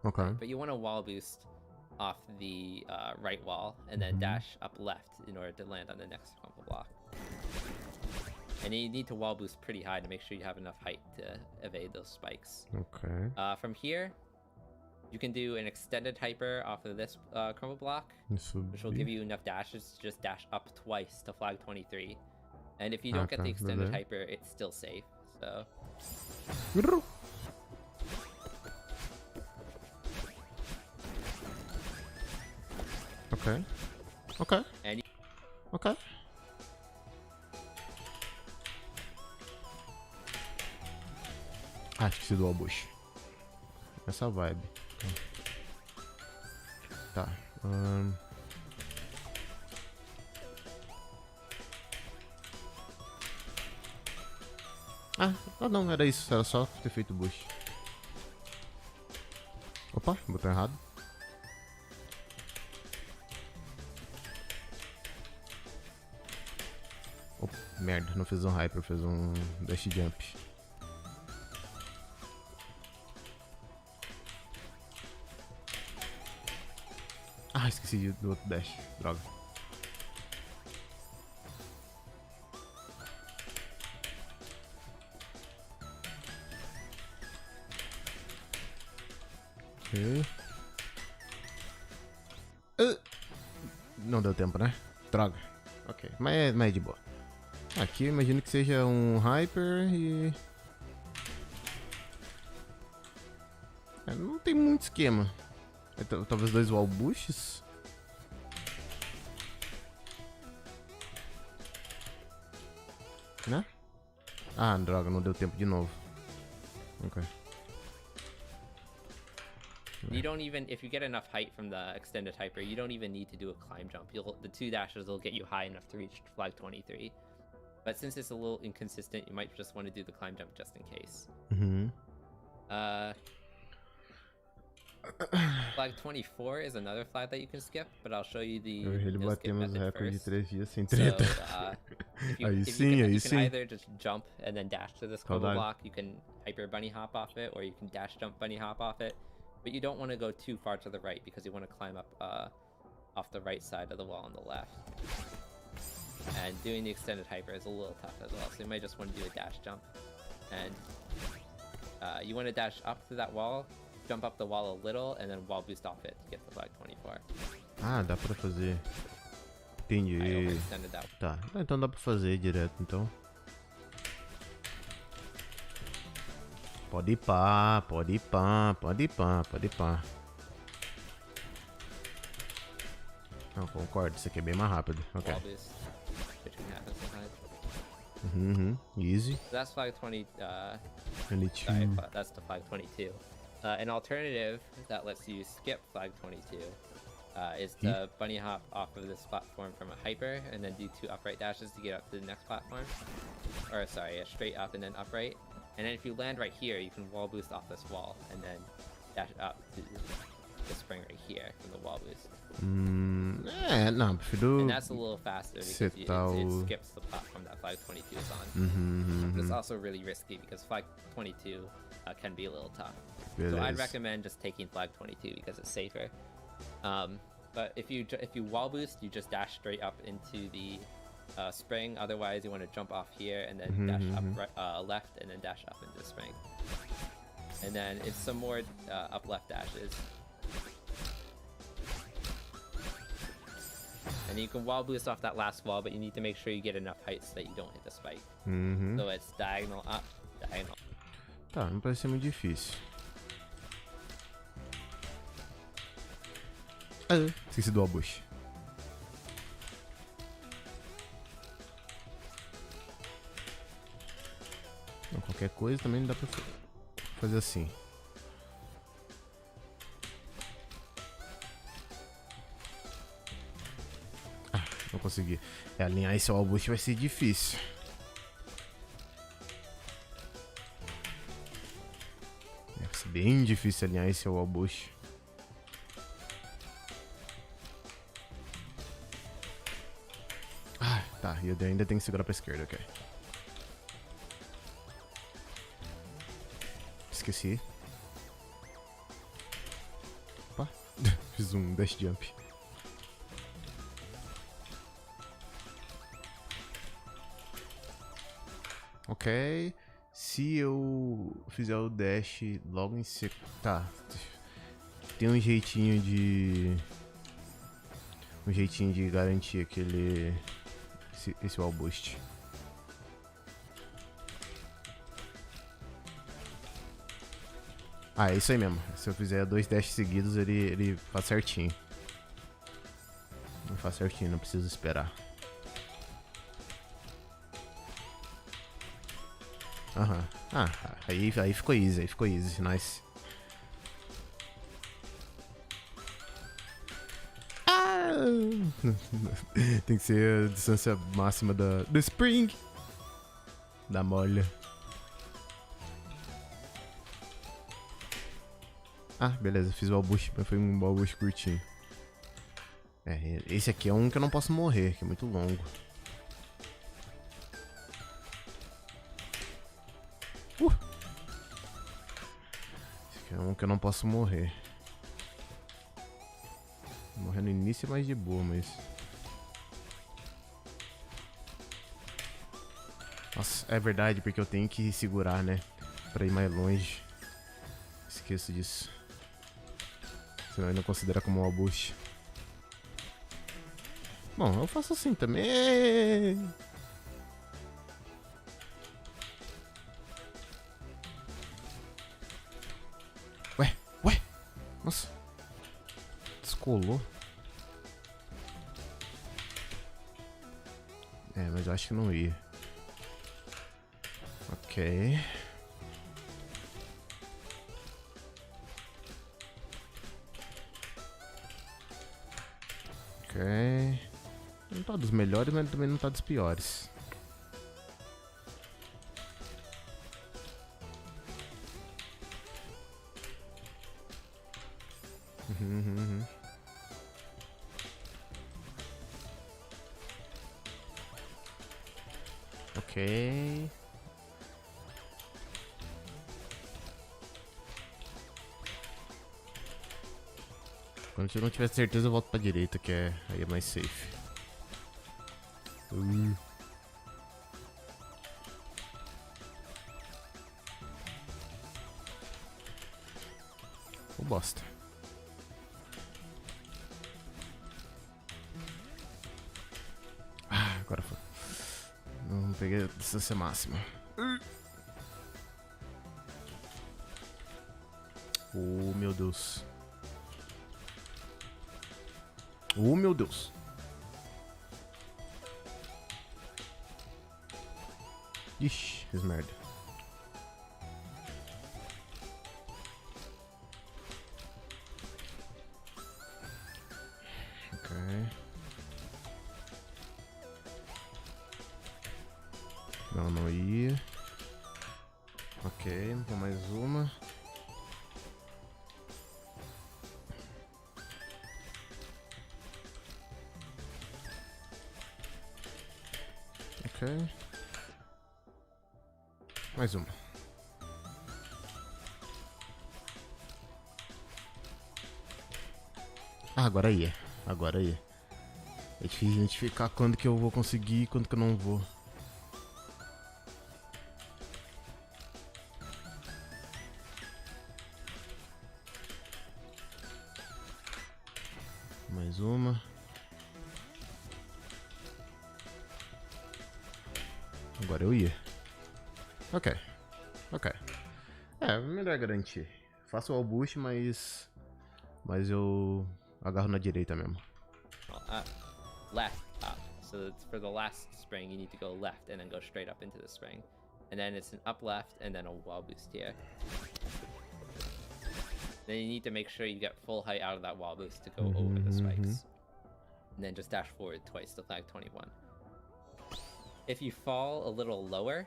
Ok. But you want to wall boost off the right wall and then dash up left in order to land on the next crumble block. And you need to wall boost pretty high to make sure you have enough height to evade those spikes. Ok. From here, you can do an extended hyper off of this crumble block, which will give you enough dashes to just dash up twice to flag 23. And if you don't get the extended beleza. hyper, it's still safe. So Ok. Ok. And Ok. Ah, esqueci do albuche. Essa vibe. Tá. Ah, não, era isso. Era só ter feito boost. Opa, botão errado. Opa, merda, não fez um hyper, fez um dash jump. Ah, esqueci do outro dash. Droga. Ok. Não deu tempo, né? Droga. Ok, mas é de boa. Aqui eu imagino que seja um hyper e... não tem muito esquema. Talvez 2 wall boosts? Né? Ah, droga, não deu tempo de novo. Ok. You don't even, if you get enough height from the extended hyper, you don't even need to do a climb jump. The 2 dashes will get you high enough to reach flag 23. But since it's a little inconsistent, you might just want to do the climb jump just in case. Flag 24 is another flag that you can skip, but I'll show you the Ele no skip batemos o method recorde de first. 3 dias sem So, treta. you can either just jump and then dash to this combo Saudade. block, you can hyper bunny hop off it, or you can dash jump bunny hop off it. But you don't want to go too far to the right because you want to climb up off the right side of the wall on the left. And doing the extended hyper is a little tough as well, so you might just want to do a dash jump. And you want to dash up to that wall, jump up the wall a little, and then wall boost off it to get the flag 24. Ah, dá pra fazer. Entendi. I overextended that. Tá, então dá pra fazer direto, então. Pode ir pá, pode ir pá, pode ir pá, pode ir pá. Não, concordo, isso aqui é bem mais rápido. Ok. Wall boost, which can happen sometimes. Easy. So that's flag 20,22. sorry, that's the flag 22. An alternative that lets you skip flag 22 is to bunny hop off of this platform from a hyper and then do 2 upright dashes to get up to the next platform. Or sorry, straight up and then upright. And then if you land right here, you can wall boost off this wall and then dash up to the spring right here from the wall boost. Não, prefiro. And that's a little faster because it skips the platform that flag 22 is on. But it's also really risky because flag 22 can be a little tough. So I'd recommend just taking flag 22 because it's safer. But if you wall boost, you just dash straight up into the spring. Otherwise, you want to jump off here and then dash up right, left and then dash up into the spring. And then it's some more up left dashes. And you can wall boost off that last wall, but you need to make sure you get enough height so that you don't hit the spike. So it's diagonal up, diagonal. Tá, não parece ser muito difícil. Esqueci do ambush. Então, qualquer coisa também dá pra fazer assim. Não consegui. Alinhar esse ambush vai ser difícil. Vai ser bem difícil alinhar esse ambush. Tá, e eu ainda tenho que segurar pra esquerda, ok. Esqueci. Opa, fiz um dash jump. Ok. Se eu fizer o dash logo em seguida. Tá. Tem um jeitinho de. Um jeitinho de garantir aquele. Esse wall boost. Ah, é isso aí mesmo. Se eu fizer 2 dashes seguidos, ele faz certinho. Não faz certinho, não preciso esperar. Aham. Ah, aí ficou easy, nice. Tem que ser a distância máxima do spring. Da molha. Ah, beleza, fiz o wall boost, mas foi um wall boost curtinho. É, esse aqui é um que eu não posso morrer, que é muito longo. Esse aqui é um que eu não posso morrer. Morrer no início é mais de boa, mas... Nossa, é verdade, porque eu tenho que segurar, né? Pra ir mais longe. Esqueço disso. Senão ele não considera como um boost. Bom, eu faço assim também. Ué. Nossa. Descolou. É, mas eu acho que não ia. Ok. Ok. Não tá dos melhores, mas também não tá dos piores. Ok. Quando eu não tiver certeza, eu volto pra direita, que é aí é mais safe. Ô bosta. Ah, agora foi. Não peguei a distância máxima. Oh, meu Deus. Oh, meu Deus. Ixi, fiz merda. Ok. Não ia. Ok, vou mais uma. Ok. Mais uma. Ah, agora ia. Agora ia. É difícil identificar quando que eu vou conseguir e quando que eu não vou. Mais uma. Agora eu ia. Ok. Ok. É, melhor garantir. Faço o all boost, mas eu agarro na direita mesmo. Left up. So it's for the last spring, you need to go left and then go straight up into the spring. And then it's an up left and then a wall boost here. Then you need to make sure you get full height out of that wall boost to go over the spikes. And then just dash forward twice to flag 21. If you fall a little lower,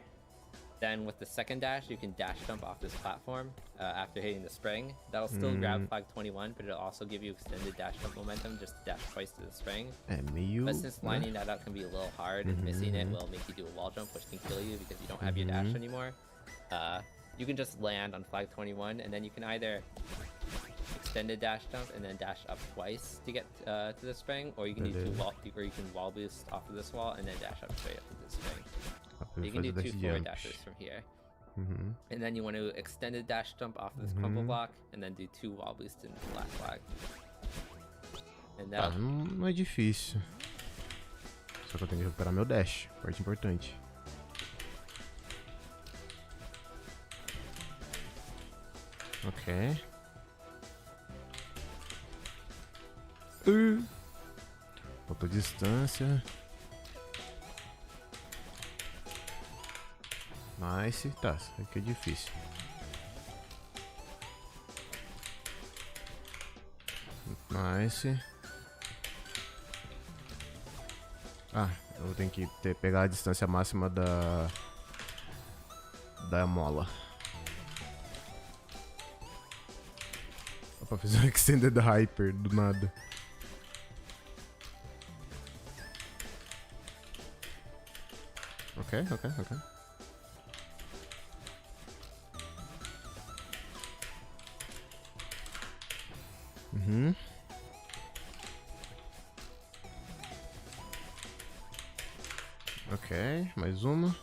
then with the second dash, you can dash jump off this platform after hitting the spring. That'll still grab flag 21, but it'll also give you extended dash jump momentum just to dash twice to the spring. But since lining that up can be a little hard and missing it will make you do a wall jump, which can kill you because you don't have your dash anymore, you can just land on flag 21, and then you can either extended dash jump and then dash up twice to get to the spring, or you can do wall boost off of this wall and then dash up straight up to the spring. So you can do 2 forward dashes from here. And then you want to extended dash jump off of this crumple block and then do 2 wall boosts in the last flag. And Tá, não é difícil. Só que eu tenho que recuperar meu dash, parte importante. Ok. Faltou distância. Nice. Tá, isso aqui é difícil. Nice. Ah, eu tenho que pegar a distância máxima da mola. Pra fazer um extended hyper do nada. Ok. Uhum. Ok, mais uma.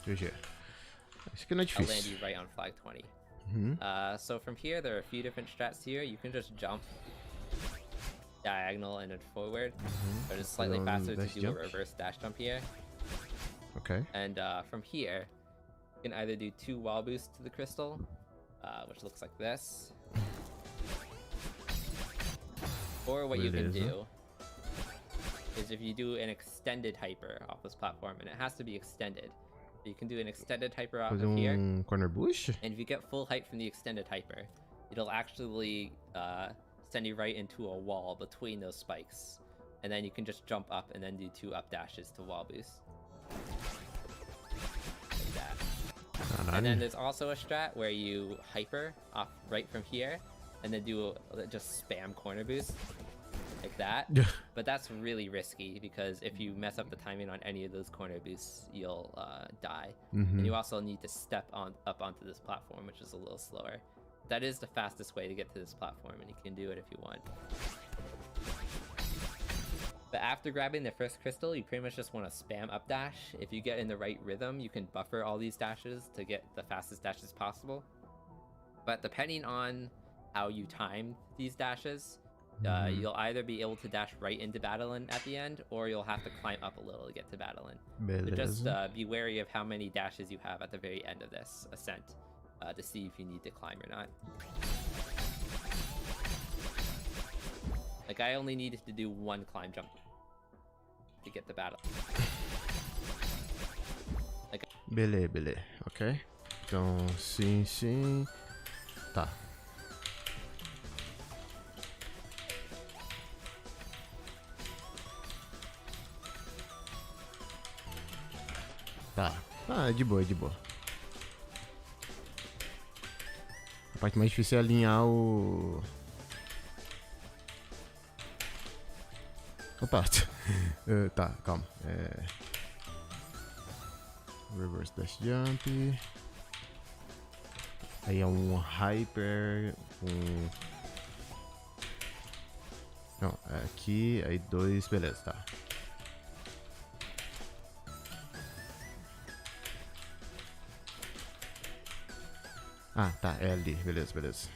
GG. Acho que não é I'll land difícil. you right on flag 20. Uhum. So from here, there are a few different strats here. You can just jump diagonal and then forward, but it's slightly faster to do a reverse dash jump here. Ok. And from here, you can either do 2 wall boosts to the crystal, which looks like this, or what you can do is if you do an extended hyper off this platform, and it has to be extended. You can do an extended hyper off of here, corner bush? and if you get full height from the extended hyper, it'll actually send you right into a wall between those spikes, and then you can just jump up and then do 2 up dashes to wall boost. Like that. And then there's also a strat where you hyper off right from here, and then do just spam corner boost. Like that. But that's really risky because if you mess up the timing on any of those corner boosts, you'll die. And you also need to step up onto this platform, which is a little slower. That is the fastest way to get to this platform, and you can do it if you want. But after grabbing the first crystal, you pretty much just want to spam up dash. If you get in the right rhythm, you can buffer all these dashes to get the fastest dashes possible. But depending on how you time these dashes, you'll either be able to dash right into Battlein at the end, or you'll have to climb up a little to get to Battlein. But just be wary of how many dashes you have at the very end of this ascent to see if you need to climb or not. Like, I only needed to do 1 climb jump to get the battle. Like, beleza. Ok. Então, sim. Tá. Tá. Ah, de boa. A parte mais difícil é alinhar o... Opa. Tá, calma. Reverse dash jump. Aí é um hyper. Não, é aqui, aí 2, beleza, tá. Ah, tá, é ali, beleza.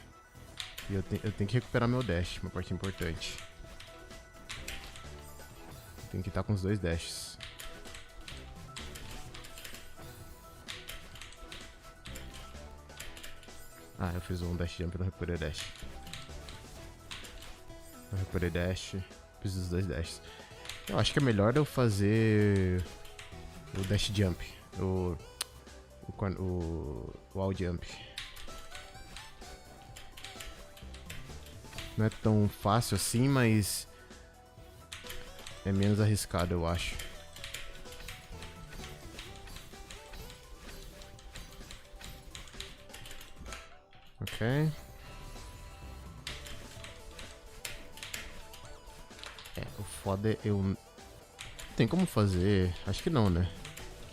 E eu tenho que recuperar meu dash, uma parte importante. Tem que estar com os 2 dashes. Ah, eu fiz um dash jump e não recuperei dash. Não recuperei dash, preciso dos 2 dashes. Eu acho que é melhor eu fazer o dash jump, o wall jump. Não é tão fácil assim, mas é menos arriscado, eu acho. Ok. O foda é eu... Tem como fazer? Acho que não, né?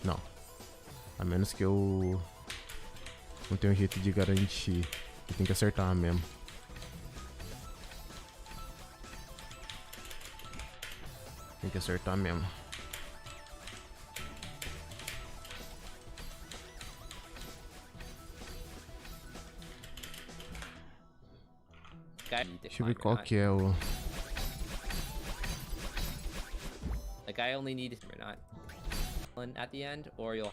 Não. A menos que eu... Não tenha um jeito de garantir. Eu tenho que acertar mesmo. Tem que acertar mesmo. Deixa eu ver qual que é o... Like, I only need or not at the end, or you'll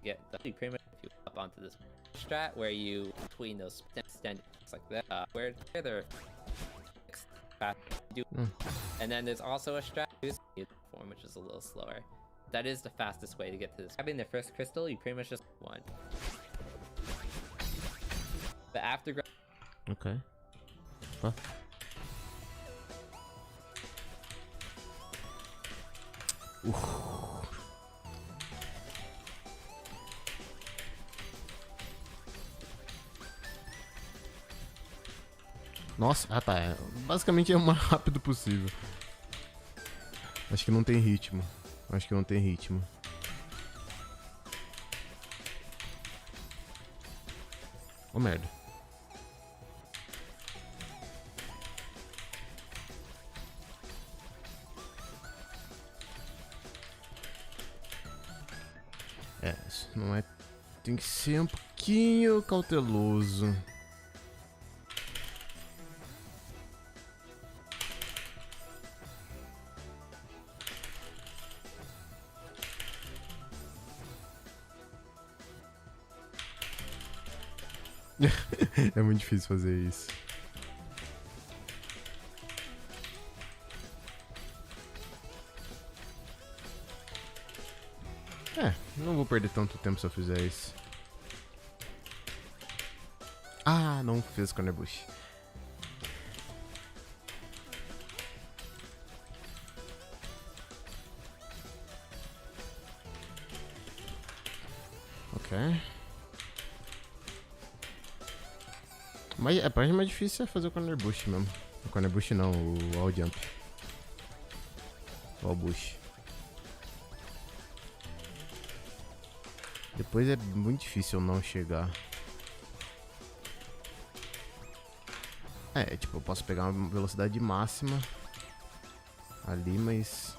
get the pretty much if you up onto this strat where you between those extend like that where they're and then there's also a strat form which is a little slower. That is the fastest way to get to this. Grabbing the first crystal, you pretty much just won. But after okay. Huh? Nossa, ah tá. Basicamente é o mais rápido possível. Acho que não tem ritmo. Acho que não tem ritmo. Ô merda. É, isso não é. Tem que ser um pouquinho cauteloso. É muito difícil fazer isso. É, não vou perder tanto tempo se eu fizer isso. Ah, não fez corner bush. Ok. Mas a parte mais difícil é fazer o corner bush mesmo. O corner bush não, o wall jump. Wall bush. Depois é muito difícil não chegar. É, tipo, eu posso pegar uma velocidade máxima ali, mas...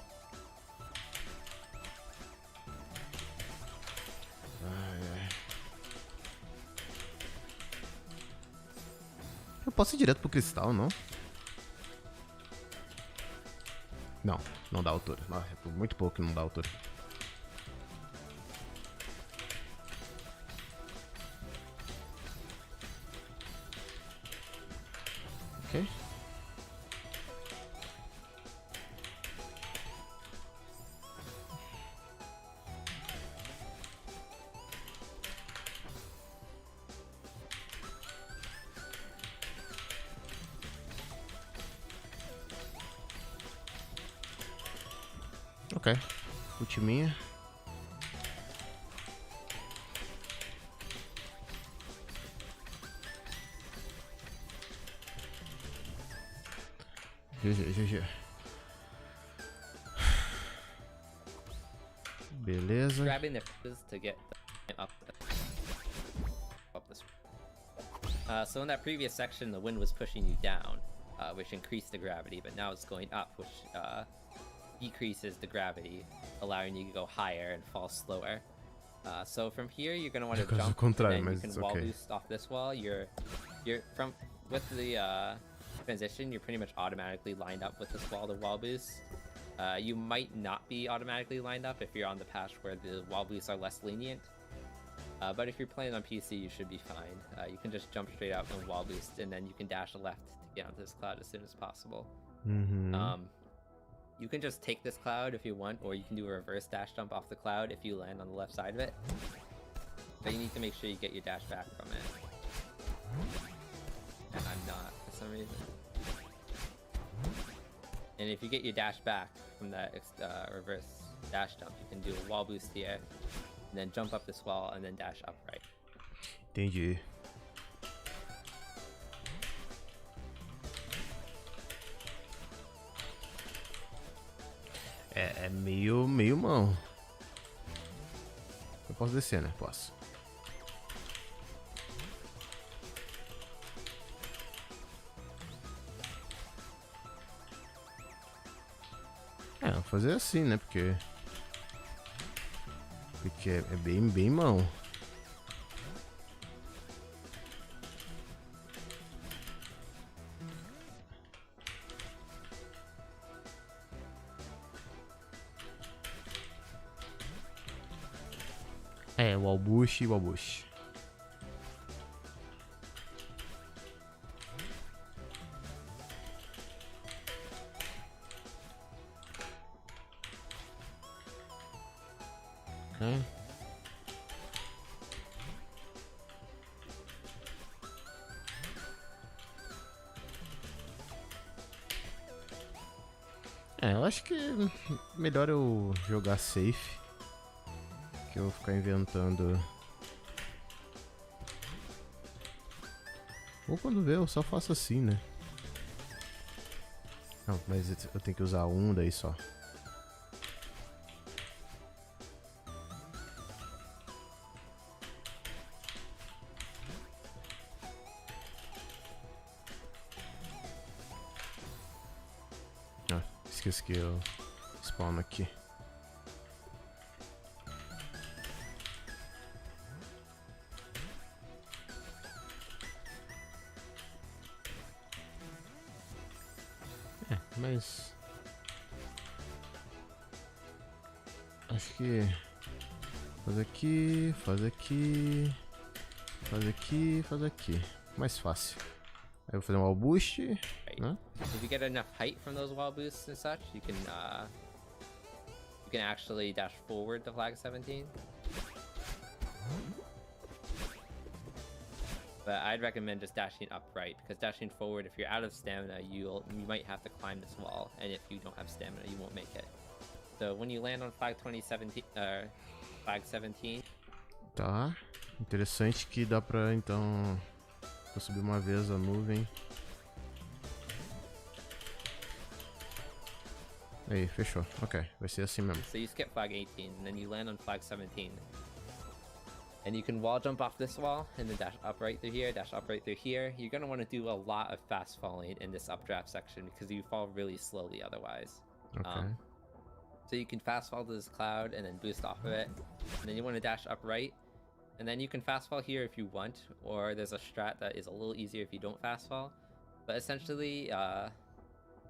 Eu posso ir direto pro cristal, não? Não, não dá altura. É por muito pouco que não dá altura. Ok. Ok. Ultiminha. GG. Beleza. Grabbing the fishes to get up this. So in that previous section, the wind was pushing you down, which increased the gravity, but now it's going up, which decreases the gravity, allowing you to go higher and fall slower. So from here, you're gonna want to jump, and then you can wall boost off this wall. You're from with the transition, you're pretty much automatically lined up with this wall to wall boost. You might not be automatically lined up if you're on the patch where the wall boosts are less lenient. But if you're playing on PC, you should be fine. You can just jump straight out and wall boost, and then you can dash left to get onto this cloud as soon as possible. You can just take this cloud if you want, or you can do a reverse dash jump off the cloud if you land on the left side of it. But you need to make sure you get your dash back from it. And I'm not, for some reason. And if you get your dash back from that reverse dash jump, you can do a wall boost here, and then jump up this wall, and then dash upright. Entendi. É meio mão. Eu posso descer, né? Posso. É, vou fazer assim, né? Porque é bem mão. É, wall bush. Ok. É, eu acho que melhor eu jogar safe que eu ficar inventando. Ou quando vê, eu só faço assim, né? Não, mas eu tenho que usar um daí só. Ah, esqueci que eu spawn aqui. É, mas acho que faz aqui, faz aqui, faz aqui, faz aqui. Mais fácil. Aí eu vou fazer um wall boost, né? If you get enough height from those wall boosts and such, you can actually dash forward to flag 17. But I'd recommend just dashing upright, because dashing forward, if you're out of stamina, you might have to climb this wall, and if you don't have stamina, you won't make it. So when you land on flag 2017, flag 17. Tá. Interessante que dá pra então. Vou subir uma vez a nuvem. Aí, fechou. Ok, vai ser assim mesmo. So you skip flag 18, and then you land on flag 17. And you can wall jump off this wall, and then dash up right through here, dash up right through here. You're going to want to do a lot of fast falling in this updraft section, because you fall really slowly otherwise. Ok. So you can fast fall to this cloud, and then boost off of it. And then you want to dash up right. And then you can fast fall here if you want, or there's a strat that is a little easier if you don't fast fall. But essentially,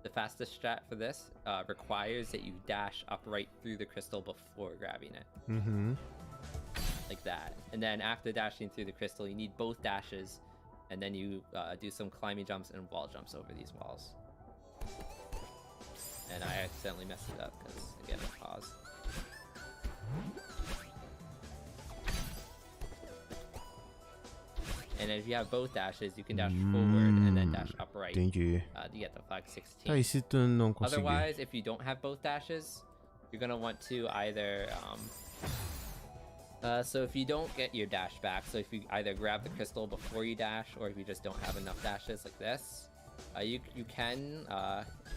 the fastest strat for this requires that you dash upright through the crystal before grabbing it. Uhum. Like that. And then after dashing through the crystal, you need both dashes, and then you do some climbing jumps and wall jumps over these walls. And I accidentally messed it up because, again, I paused. And if you have both dashes, you can dash forward and then dash upright Entendi. to get to flag 16. Tá, e se tu não conseguir? Otherwise, if you don't have both dashes, you're going to want to either... so if you don't get your dash back, so if you either grab the crystal before you dash, or if you just don't have enough dashes like this, you can,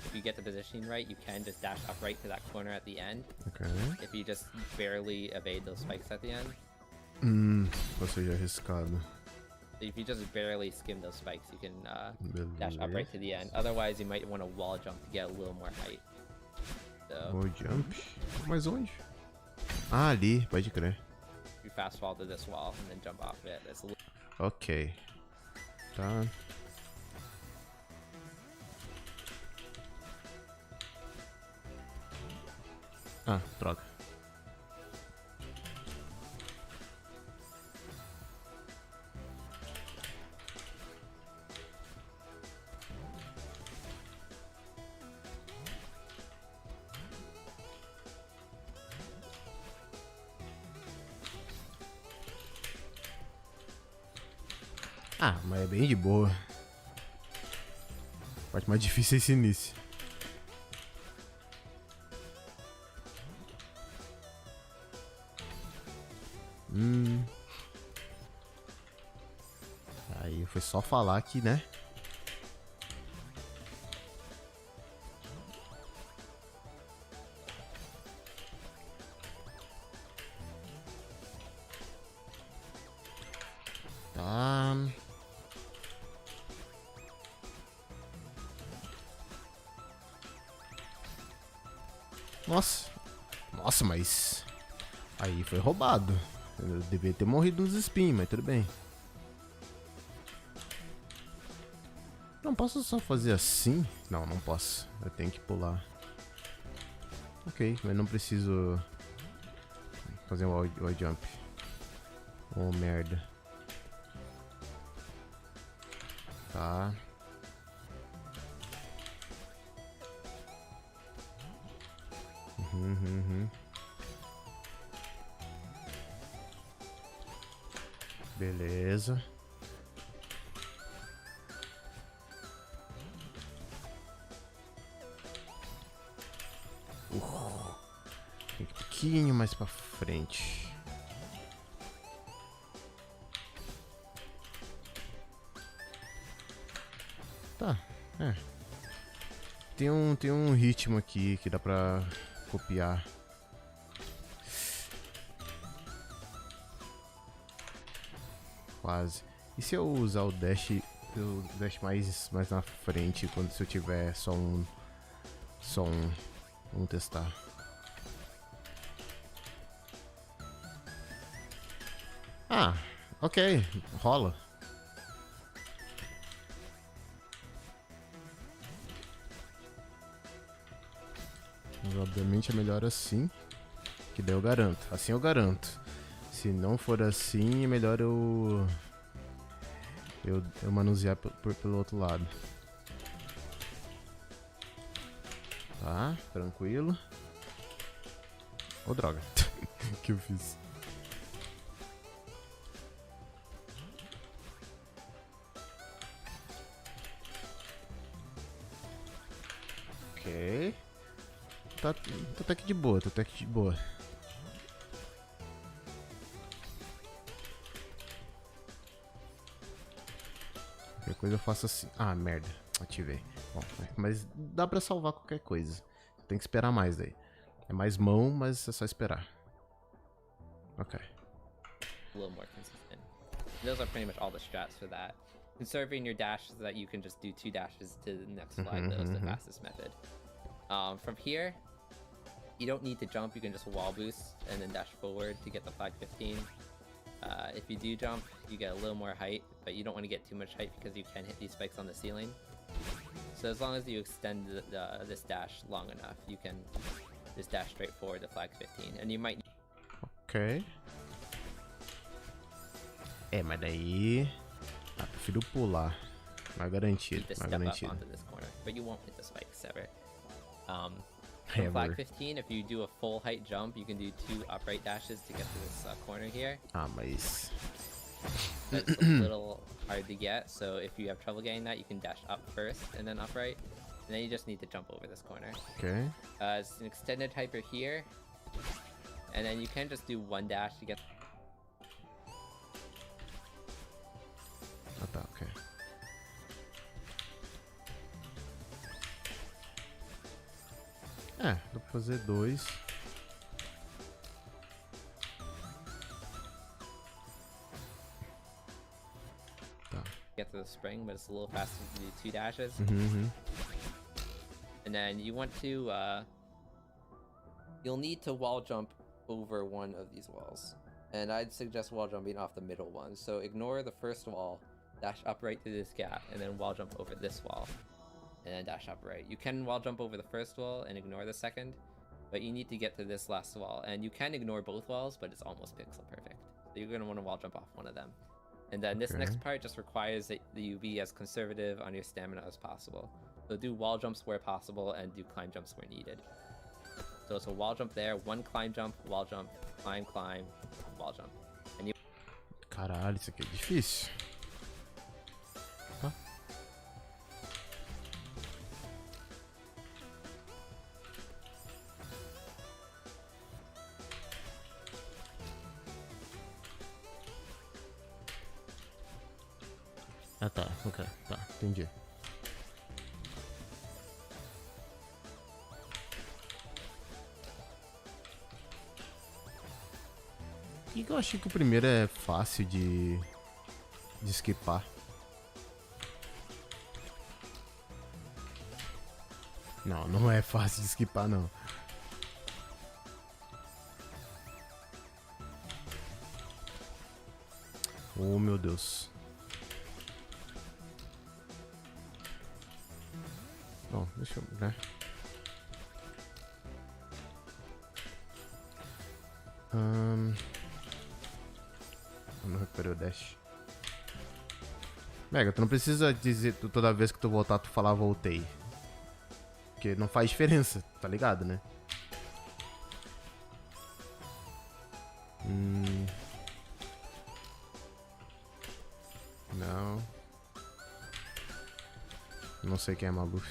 if you get the positioning right, you can just dash upright to that corner at the end. Ok. If you just barely evade those spikes at the end. Ou seja, arriscado. So if you just barely skim those spikes, you can dash Beleza. upright to the end. Otherwise, you might want to wall jump to get a little more height. So Wall jump. Mas onde? Ah, ali, pode crer. you fast fall to this wall and then jump off it. It's a little... Ok. Tá. Ah, droga. Ah, mas é bem de boa. A parte mais difícil é esse início. Aí foi só falar que, né? Tá. Nossa. Nossa, mas... Aí foi roubado. Eu devia ter morrido nos spin, mas tudo bem. Não posso só fazer assim? Não, não posso. Eu tenho que pular. Ok, mas não preciso fazer um wall jump. Oh, merda. Tá. Beleza. Tem que ir um pouquinho mais pra frente. Tá, é. Tem um ritmo aqui que dá pra copiar. Quase. E se eu usar o dash mais na frente, quando se eu tiver só um. Vamos testar. Ah, ok, rola. Mas obviamente é melhor assim, que daí eu garanto. Assim eu garanto. Se não for assim, é melhor eu manusear pelo outro lado. Tá, tranquilo. Ô, droga. O que eu fiz? Ok. Tá até que de boa, tá até que de boa. Qualquer coisa eu faço assim. Ah, merda. Ativei. Bom, mas dá pra salvar qualquer coisa. Tem que esperar mais daí. É mais mão, mas é só esperar. Ok. A little more consistent. Those are pretty much all the strats for that. Conserving your dash so that you can just do 2 dashes to the next flag, though, is the fastest method. From here, you don't need to jump, you can just wall boost and then dash forward to get the flag 15. If you do jump, you get a little more height, but you don't want to get too much height because you can hit these spikes on the ceiling. So as long as you extend this dash long enough, you can just dash straight forward to flag 15. And you might... Ok. É, mas daí... Ah, prefiro pular. Mais garantido, need to mais step garantido. up onto this corner, but you won't hit the spikes ever. Ever. From flag 15, if you do a full height jump, you can do 2 upright dashes to get to this corner here. Ah, mas... That's a little hard to get, so if you have trouble getting that, you can dash up first and then upright. And then you just need to jump over this corner. Ok. It's an extended hyper here. And then you can just do 1 dash to get... Ah, tá, ok. É, dá pra fazer 2. Tá. Get to the spring, but it's a little faster to do 2 dashes. Uhum. And then you want to, you'll need to wall jump over one of these walls. And I'd suggest wall jumping off the middle one. So ignore the first wall, dash upright through this gap, and then wall jump over this wall. And then dash upright. You can wall jump over the first wall and ignore the second, but you need to get to this last wall. And you can ignore both walls, but it's almost pixel perfect. So you're going to want to wall jump off one of them. And then this next part just requires that you be as conservative on your stamina as possible. So do wall jumps where possible and do climb jumps where needed. So it's a wall jump there, 1 climb jump, wall jump, climb, wall jump. And you... Caralho, isso aqui é difícil. Tá. Ah, tá, ok, tá, entendi. Por que eu achei que o primeiro é fácil de esquipar? Não, não é fácil de esquipar, não. Oh, meu Deus. Bom, deixa eu... né? Eu não recuperei o dash. Mega, tu não precisa dizer toda vez que tu voltar, tu falar voltei. Porque não faz diferença, tá ligado, né? Não. Não sei quem é Maluf.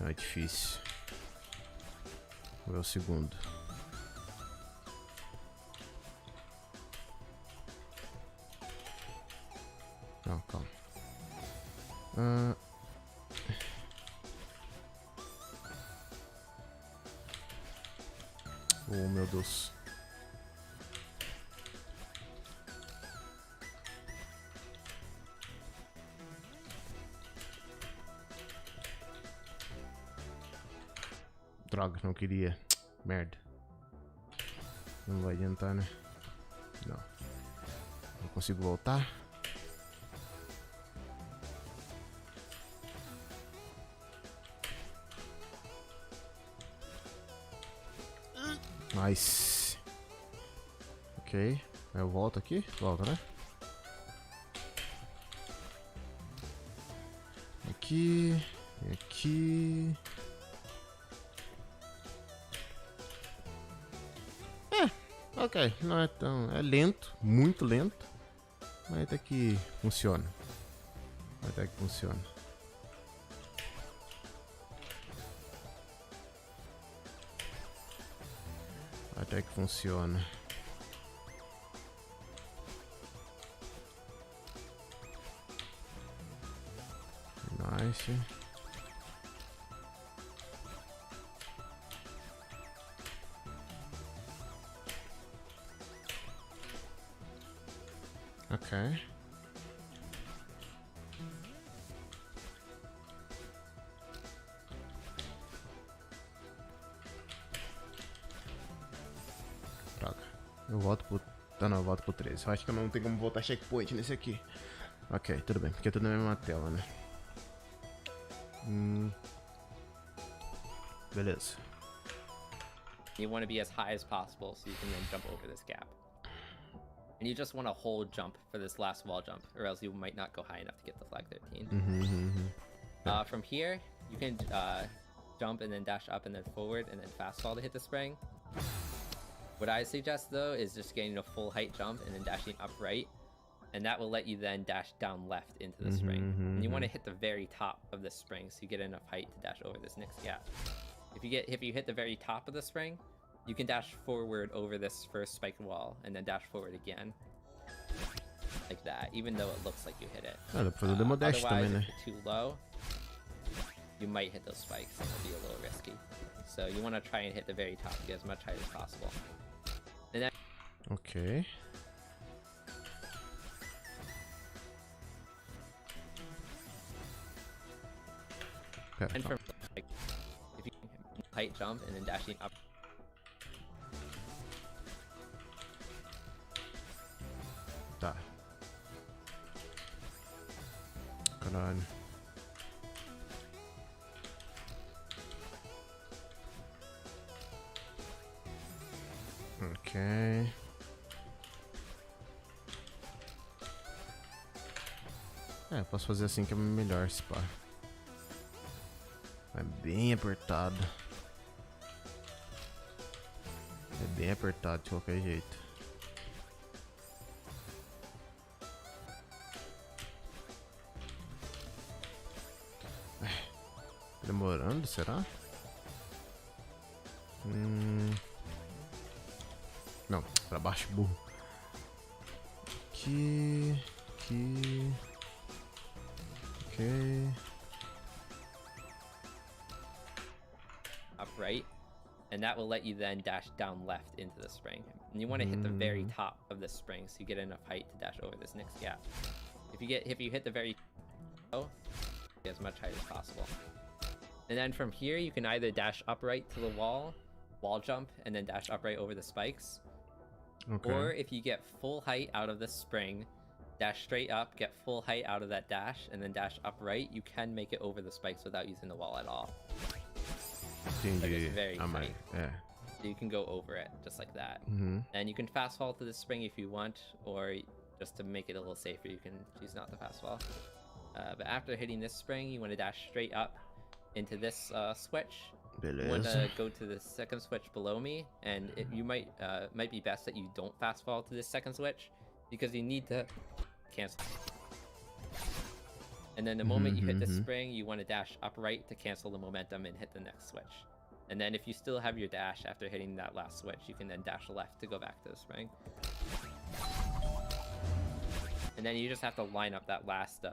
É difícil. Vou ver o segundo. Não, calma. Oh, meu Deus. Droga, não queria. Merda. Não vai adiantar, né? Não. Não consigo voltar. Nice. Ok. Eu volto aqui? Volta, né? Aqui. E aqui. Ok. Não é tão... É lento. Muito lento. Mas até que funciona. Até que funciona. Até que funciona. Nice. Ok. Droga. Eu volto pro... Tá, não, eu volto pro 13. Eu acho que eu não tenho como voltar checkpoint nesse aqui. Ok, tudo bem, porque é tudo na mesma tela, né? Beleza. You want to be as high as possible so you can then jump over this gap. And you just want to hold jump for this last wall jump, or else you might not go high enough to get the flag 13. From here, you can jump and then dash up and then forward and then fast fall to hit the spring. What I suggest though is just getting a full height jump and then dashing up right, and that will let you then dash down left into the spring. And you want to hit the very top of the spring so you get enough height to dash over this next gap. If you hit the very top of the spring, you can dash forward over this first spiked wall and then dash forward again. Like that, even though it looks like you hit it. Ah, dá pra fazer demo dash também, Otherwise, né? if you're too low, you might hit those spikes and it'll be a little risky. So you want to try and hit the very top to get as much height as possible. And then Ok. Pera, and calma. from like, if you height jump and then dashing up. Tá. Caralho. Ok. É, posso fazer assim que é melhor, se pá. É bem apertado. É bem apertado de qualquer jeito. Demorando, será? Não, pra baixo, burro. Aqui. Aqui. Ok. Up right, and that will let you then dash down left into the spring. And you want to hit the very top of the spring so you get enough height to dash over this next gap. If you hit the very low, get as much height as possible. And then from here, you can either dash upright to the wall jump, and then dash upright over the spikes. Ok. Or if you get full height out of this spring, dash straight up, get full height out of that dash, and then dash upright, you can make it over the spikes without using the wall at all. Entendi. Like it's very Mas tight. é. So you can go over it just like that. And you can fast fall to the spring if you want, or just to make it a little safer, you can choose not to fast fall. But after hitting this spring, you want to dash straight up into this switch. You want Beleza. to go to the second switch below me, and you might be best that you don't fast fall to this second switch, because you need to cancel. And then the moment you hit the spring, you want to dash upright to cancel the momentum and hit the next switch. And then if you still have your dash after hitting that last switch, you can then dash left to go back to the spring. And then you just have to line up that last...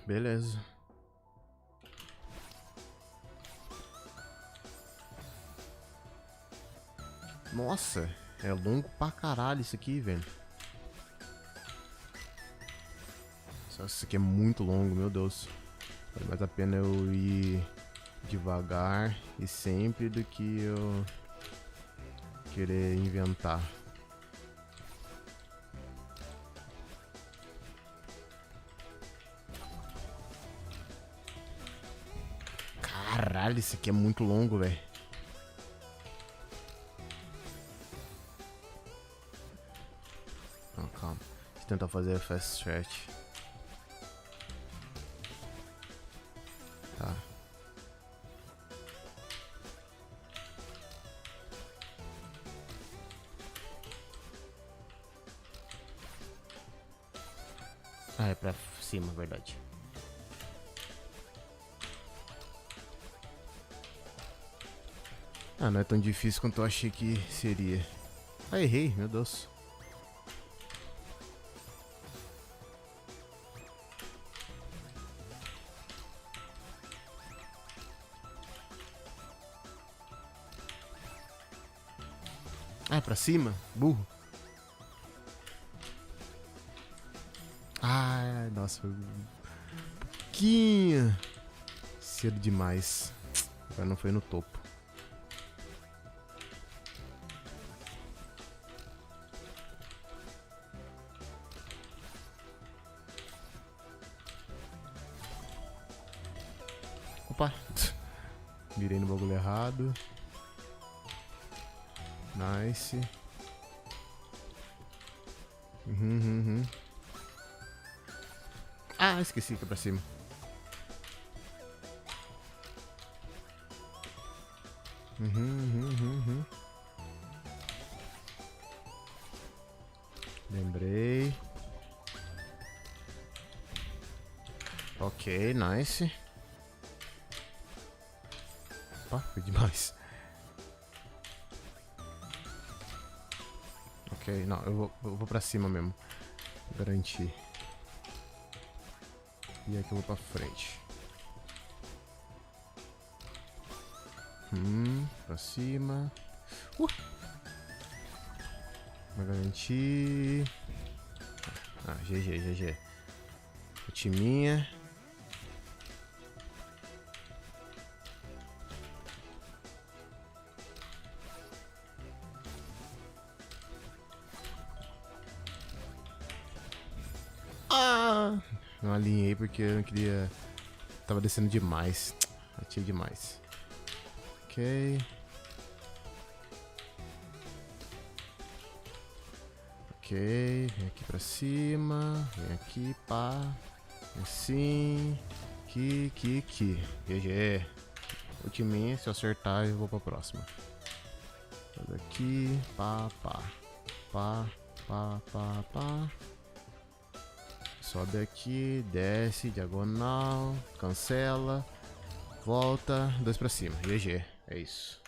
Beleza. Nossa, é longo pra caralho isso aqui, velho. Nossa, isso aqui é muito longo, meu Deus. Vale mais a pena eu ir devagar e sempre do que eu querer inventar. Caralho, isso aqui é muito longo, velho. Não, calma. Deixa eu tentar fazer a fast stretch. Tá. Ah, é pra cima, verdade. Ah, não é tão difícil quanto eu achei que seria. Ah, errei, meu Deus. Ah, é pra cima? Burro. Ai, nossa, foi um pouquinho cedo demais. Agora não foi no topo. Opa! Mirei no bagulho errado. Nice. Ah, esqueci que é pra cima. Lembrei. Ok, nice. Opa, foi demais. Ok, não, eu vou pra cima mesmo. Garantir. E aqui eu vou pra frente. Pra cima. Vai garantir. Ah, GG. Timinha. Não alinhei porque eu não queria. Tava descendo demais. Atirei demais. Ok. Ok. Vem aqui pra cima. Vem aqui, pá. Assim. Aqui. GG. Ultiminha, se eu acertar eu vou pra próxima. Faz aqui. Pá. Sobe aqui, desce, diagonal, cancela, volta, 2 pra cima, GG, é isso.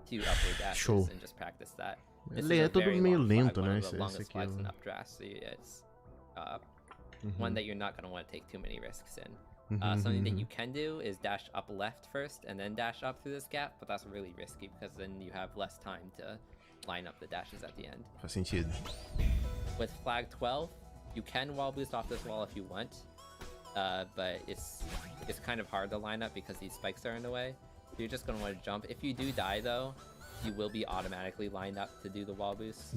Two upward dashes Show. and just practice that. É tudo meio lento, né? Esse aqui flags in updrafts, so it's one that you're not going to want to take too many risks in. Something that you can do is dash up left first and then dash up through this gap, but that's really risky because then you have less time to line up the dashes at the end. Faz sentido. With flag 12, you can wall boost off this wall if you want, but it's kind of hard to line up because these spikes are in the way. You're just going to want to jump. If you do die though, you will be automatically lined up to do the wall boost.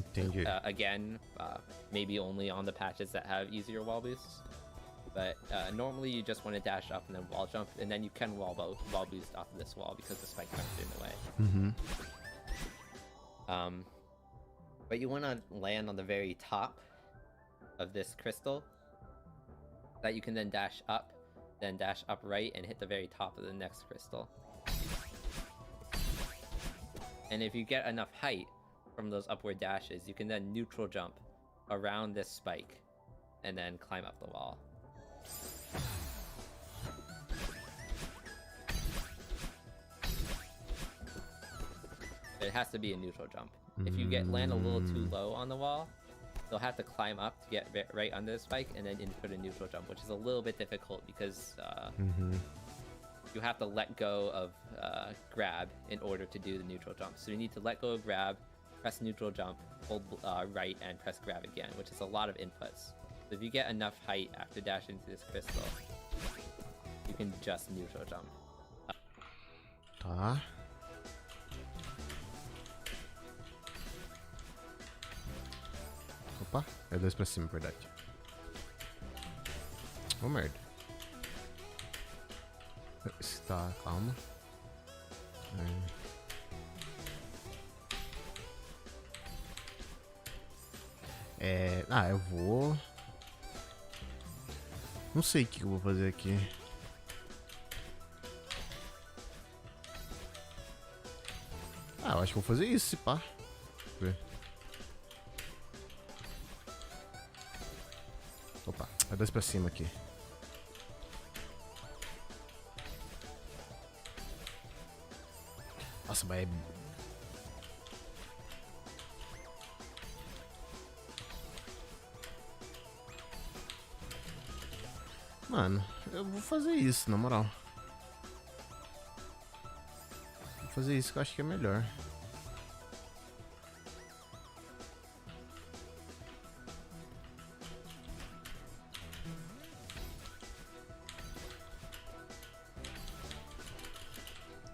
Again, maybe only on the patches that have easier wall boosts. But normally you just want to dash up and then wall jump, and then you can wall boost off of this wall because the spikes aren't in the way. But you want to land on the very top of this crystal that you can then dash up, then dash up right and hit the very top of the next crystal. And if you get enough height from those upward dashes, you can then neutral jump around this spike and then climb up the wall. It has to be a neutral jump. If you land a little too low on the wall, they'll have to climb up to get right under the spike and then input a neutral jump, which is a little bit difficult because you have to let go of grab in order to do the neutral jump. So you need to let go of grab, press neutral jump, hold right, and press grab again, which is a lot of inputs. So if you get enough height after dashing into this crystal, you can just neutral jump. Tá. Opa, é 2 pra cima, verdade. Oh, merda. Tá, calma. Eu vou... Não sei o que eu vou fazer aqui. Eu acho que vou fazer isso, se pá. Ver. Opa, é 2 pra cima aqui. Nossa, mas é... Mano, eu vou fazer isso, na moral. Vou fazer isso que eu acho que é melhor.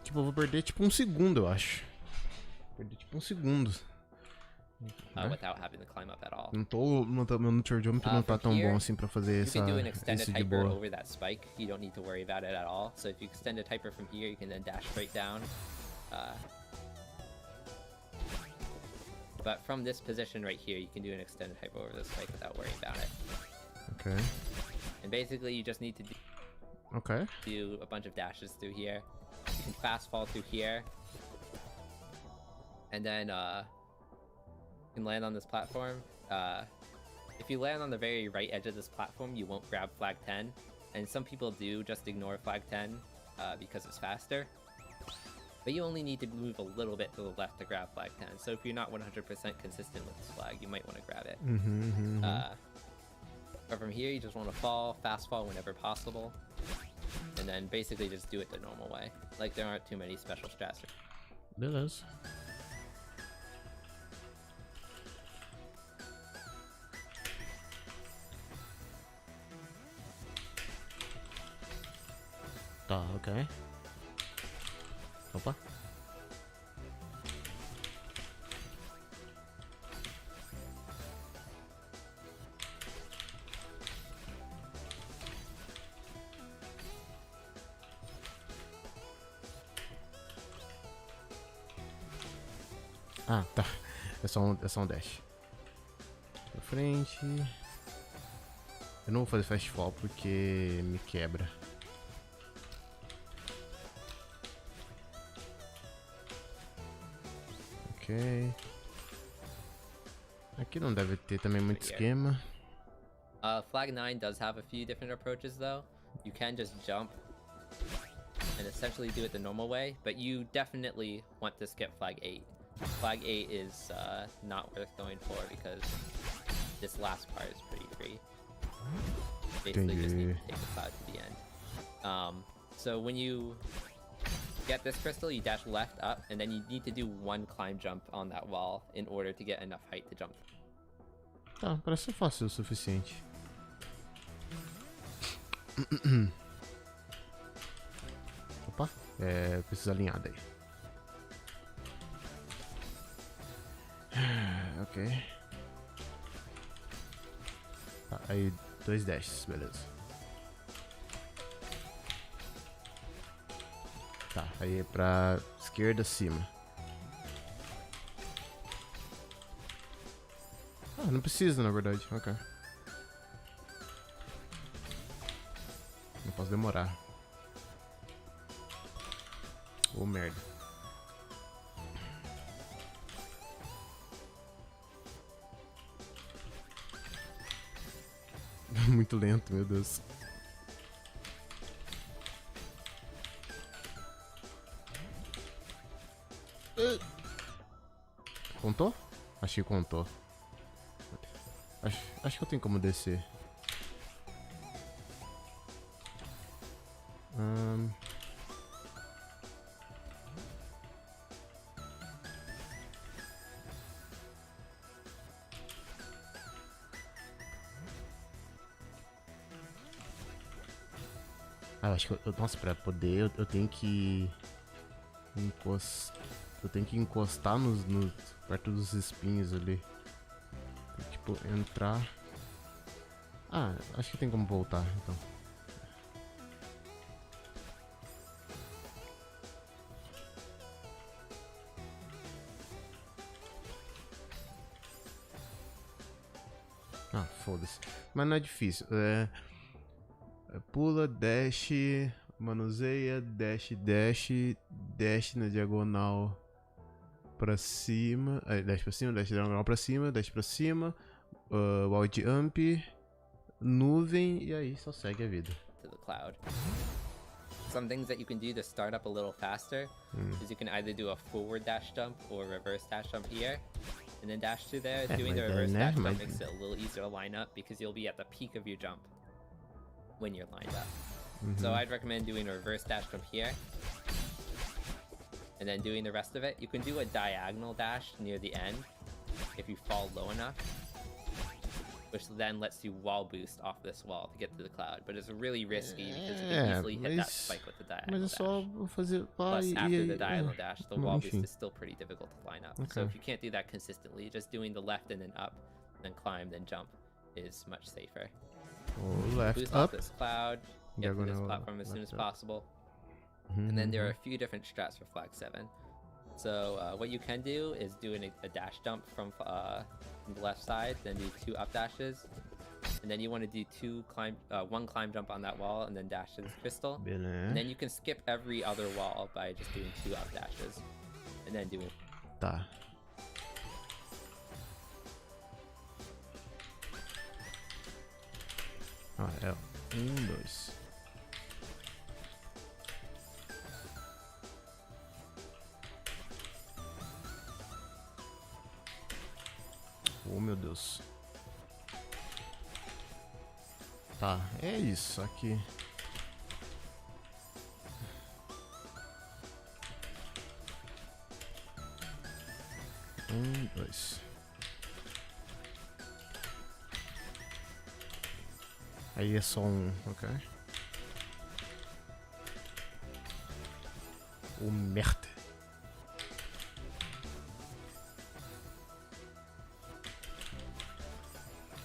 Tipo, eu vou perder tipo 1 segundo, eu acho. Perder tipo 1 segundo. Without having to climb up at all. Meu neutral jump não tá tão bom assim pra fazer You can do an isso extended de hyper boa. over that spike. You don't need to worry about it at all. So if you extend a hyper from here, you can then dash straight down. But from this position right here, you can do an extended hyper over the spike without worrying about it. Ok. And basically, you just need to do a bunch of dashes through here. You can fast fall through here. And then you can land on this platform. If you land on the very right edge of this platform, you won't grab flag 10. And some people do just ignore flag 10 because it's faster. But you only need to move a little bit to the left to grab flag 10. So if you're not 100% consistent with this flag, you might want to grab it. But from here, you just want to fast fall whenever possible. And then basically just do it the normal way. Like, there aren't too many special strats. Beleza. Tá, ok. Opa. Tá. É só um dash. Pra frente. Eu não vou fazer fast fall porque me quebra. Ok. Aqui não deve ter também muito esquema. Flag 9 does have a few different approaches though. You can just jump and essentially do it the normal way, but you definitely want to skip flag 8. Flag 8 is not worth going for because this last part is pretty free. Basically just need to take the cloud to the end. So when you get this crystal, you dash left up, and then you need to do 1 climb jump on that wall in order to get enough height to jump. Tá, parece ser fácil o suficiente. Opa, precisa alinhar daí. Ok. Tá, aí 2 dashes, beleza. Tá, aí é pra esquerda, cima. Não precisa, na verdade. Ok. Não posso demorar. Oh, merda. muito lento, meu Deus. Contou? Acho que contou. Acho que eu tenho como descer. Acho que nossa, pra poder eu tenho que encostar perto dos espinhos ali. Tipo, entrar. Acho que tem como voltar, então. Foda-se. Mas não é difícil. Pula, dash, manuseia, dash, dash na diagonal pra cima. Dash pra cima, dash diagonal pra cima, dash pra cima. Wall jump, nuvem, e aí só segue a vida. To the cloud. Some things that you can do to start up a little faster is you can either do a forward dash jump or reverse dash jump here, and then dash to there. Doing the reverse dash jump makes it a little easier to line up because you'll be at the peak of your jump when you're lined up. So I'd recommend doing a reverse dash jump here, and then doing the rest of it. You can do a diagonal dash near the end if you fall low enough, which then lets you wall boost off this wall to get to the cloud. But it's really risky because you can easily hit that spike with the diagonal dash. Plus, after the diagonal dash, the wall boost is still pretty difficult to line up. So if you can't do that consistently, just doing the left and then up, then climb, then jump is much safer. Left, boost up. Off this cloud, get to this platform as soon as possible. And then there are a few different strats for flag 7. So what you can do is do a dash jump from the left side, then do 2 up dashes, and then you want to do 1 climb jump on that wall, and then dash to this crystal. And then you can skip every other wall by just doing 2 up dashes, and then doing. Tá. É 1, 2. Oh, meu Deus. Tá, é isso aqui. Um, dois. Aí é só um, ok? O merda.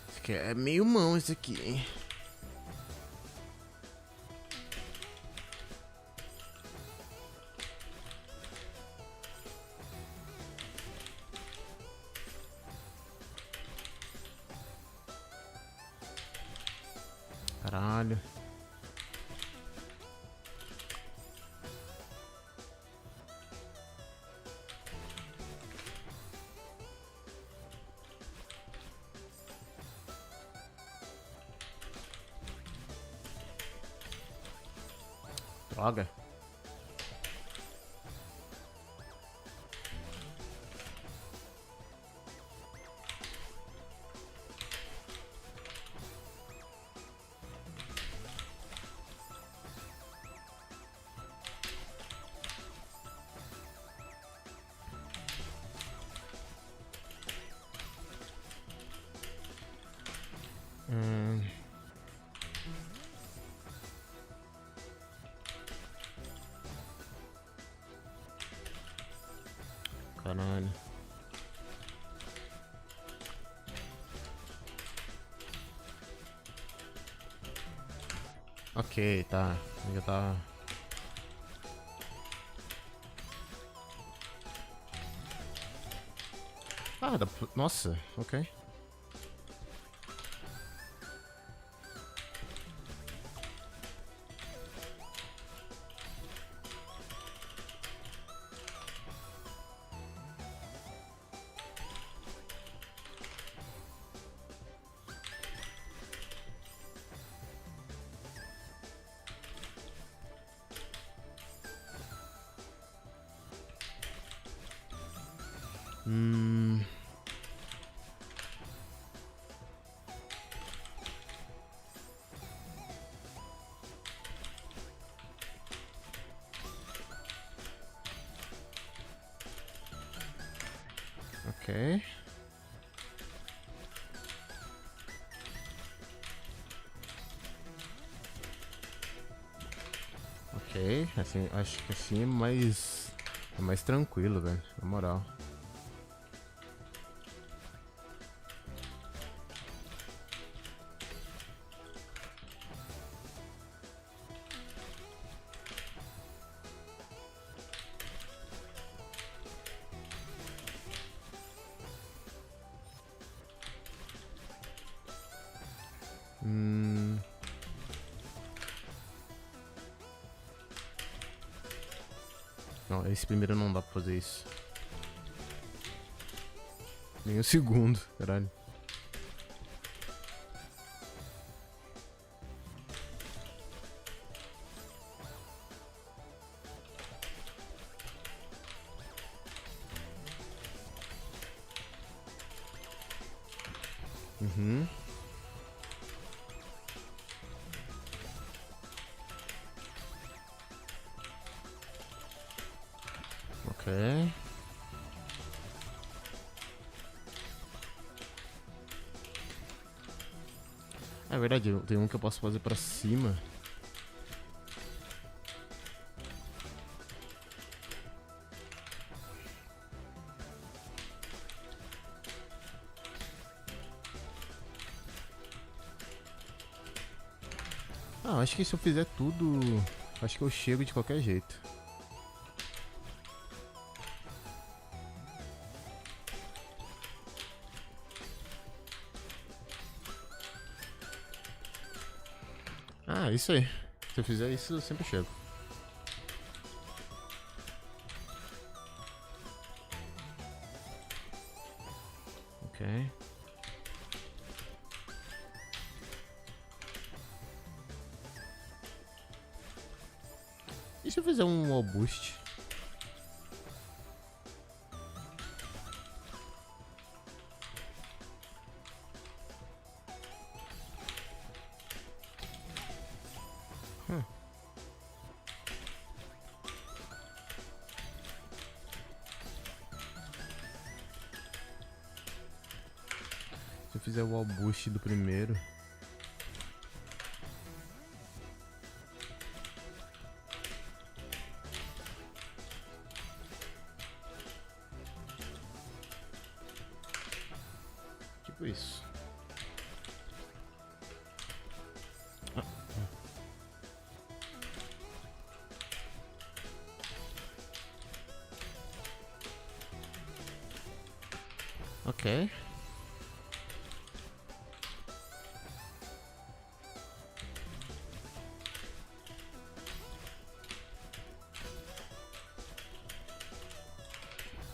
Isso aqui é meio mão, isso aqui, hein? Caralho. Droga. Caralho. Ok, tá. Já tá. Nossa, ok. Ok. Ok, assim, acho que assim é mais tranquilo, velho, na moral. Não, esse primeiro não dá pra fazer isso. Nem o segundo, caralho. Uhum. Ok. É verdade, tem um que eu posso fazer pra cima. Ah, acho que se eu fizer tudo, acho que eu chego de qualquer jeito. Ah, isso aí. Se eu fizer isso, eu sempre chego. Ok. E se eu fizer um wall boost? Hum. Se eu fizer o wall boost do primeiro. Tipo isso. Ok.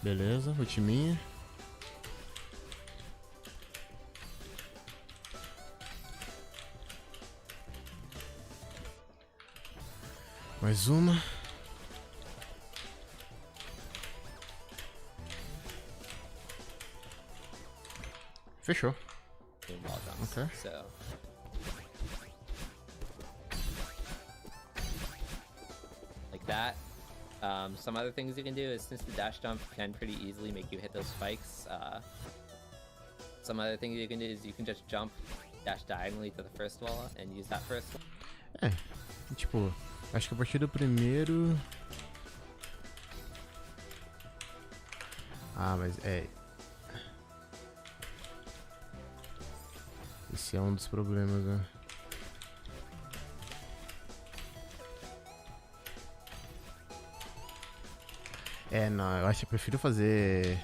Beleza, ultiminha. Mais uma. Fechou. Doing wall jumps. Okay. So like that. Some other things you can do is, since the dash jump can pretty easily make you hit those spikes, some other things you can do is you can just jump, dash diagonally to the first wall and use that first one. É, tipo, acho que a partir do primeiro... Ah, mas é... Esse é um dos problemas, né? É, não, eu acho que eu prefiro fazer...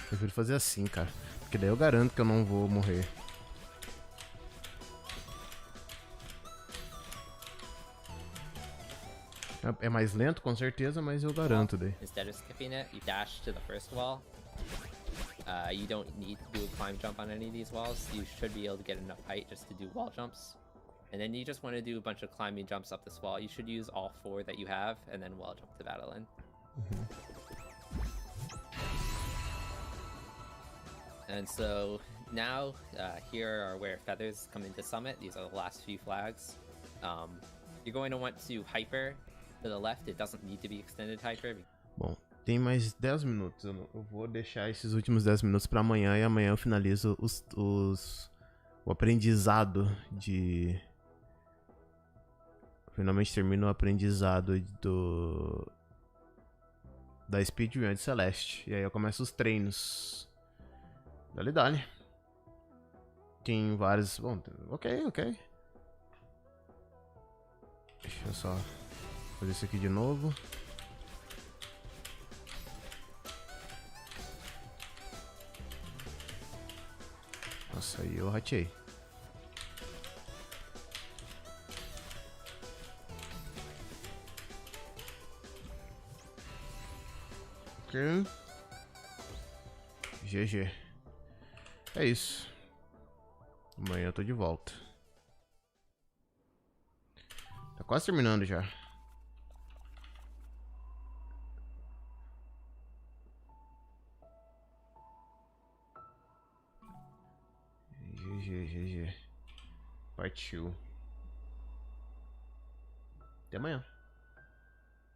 Prefiro fazer assim, cara. Porque daí eu garanto que eu não vou morrer. É mais lento, com certeza, mas eu garanto daí. Instead of skipping it, you dash to the first wall. You don't need to do a climb jump on any of these walls. You should be able to get enough height just to do wall jumps. And then you just want to do a bunch of climbing jumps up this wall. You should use all 4 that you have, and then wall jump to battle in. And so now, here are where feathers come into summit. These are the last few flags. You're going to want to hyper to the left. It doesn't need to be extended hyper. Bom, tem mais 10 minutos. Eu vou deixar esses últimos 10 minutos para amanhã, e amanhã eu finalizo o aprendizado de... Finalmente termino o aprendizado da Speedrun de Celeste. E aí eu começo os treinos. Dale. Tem vários... Bom, ok. Deixa eu só fazer isso aqui de novo. Nossa, aí eu ratei. Ok. GG. É isso. Amanhã eu tô de volta. Tá quase terminando já. GG. Partiu. Até amanhã.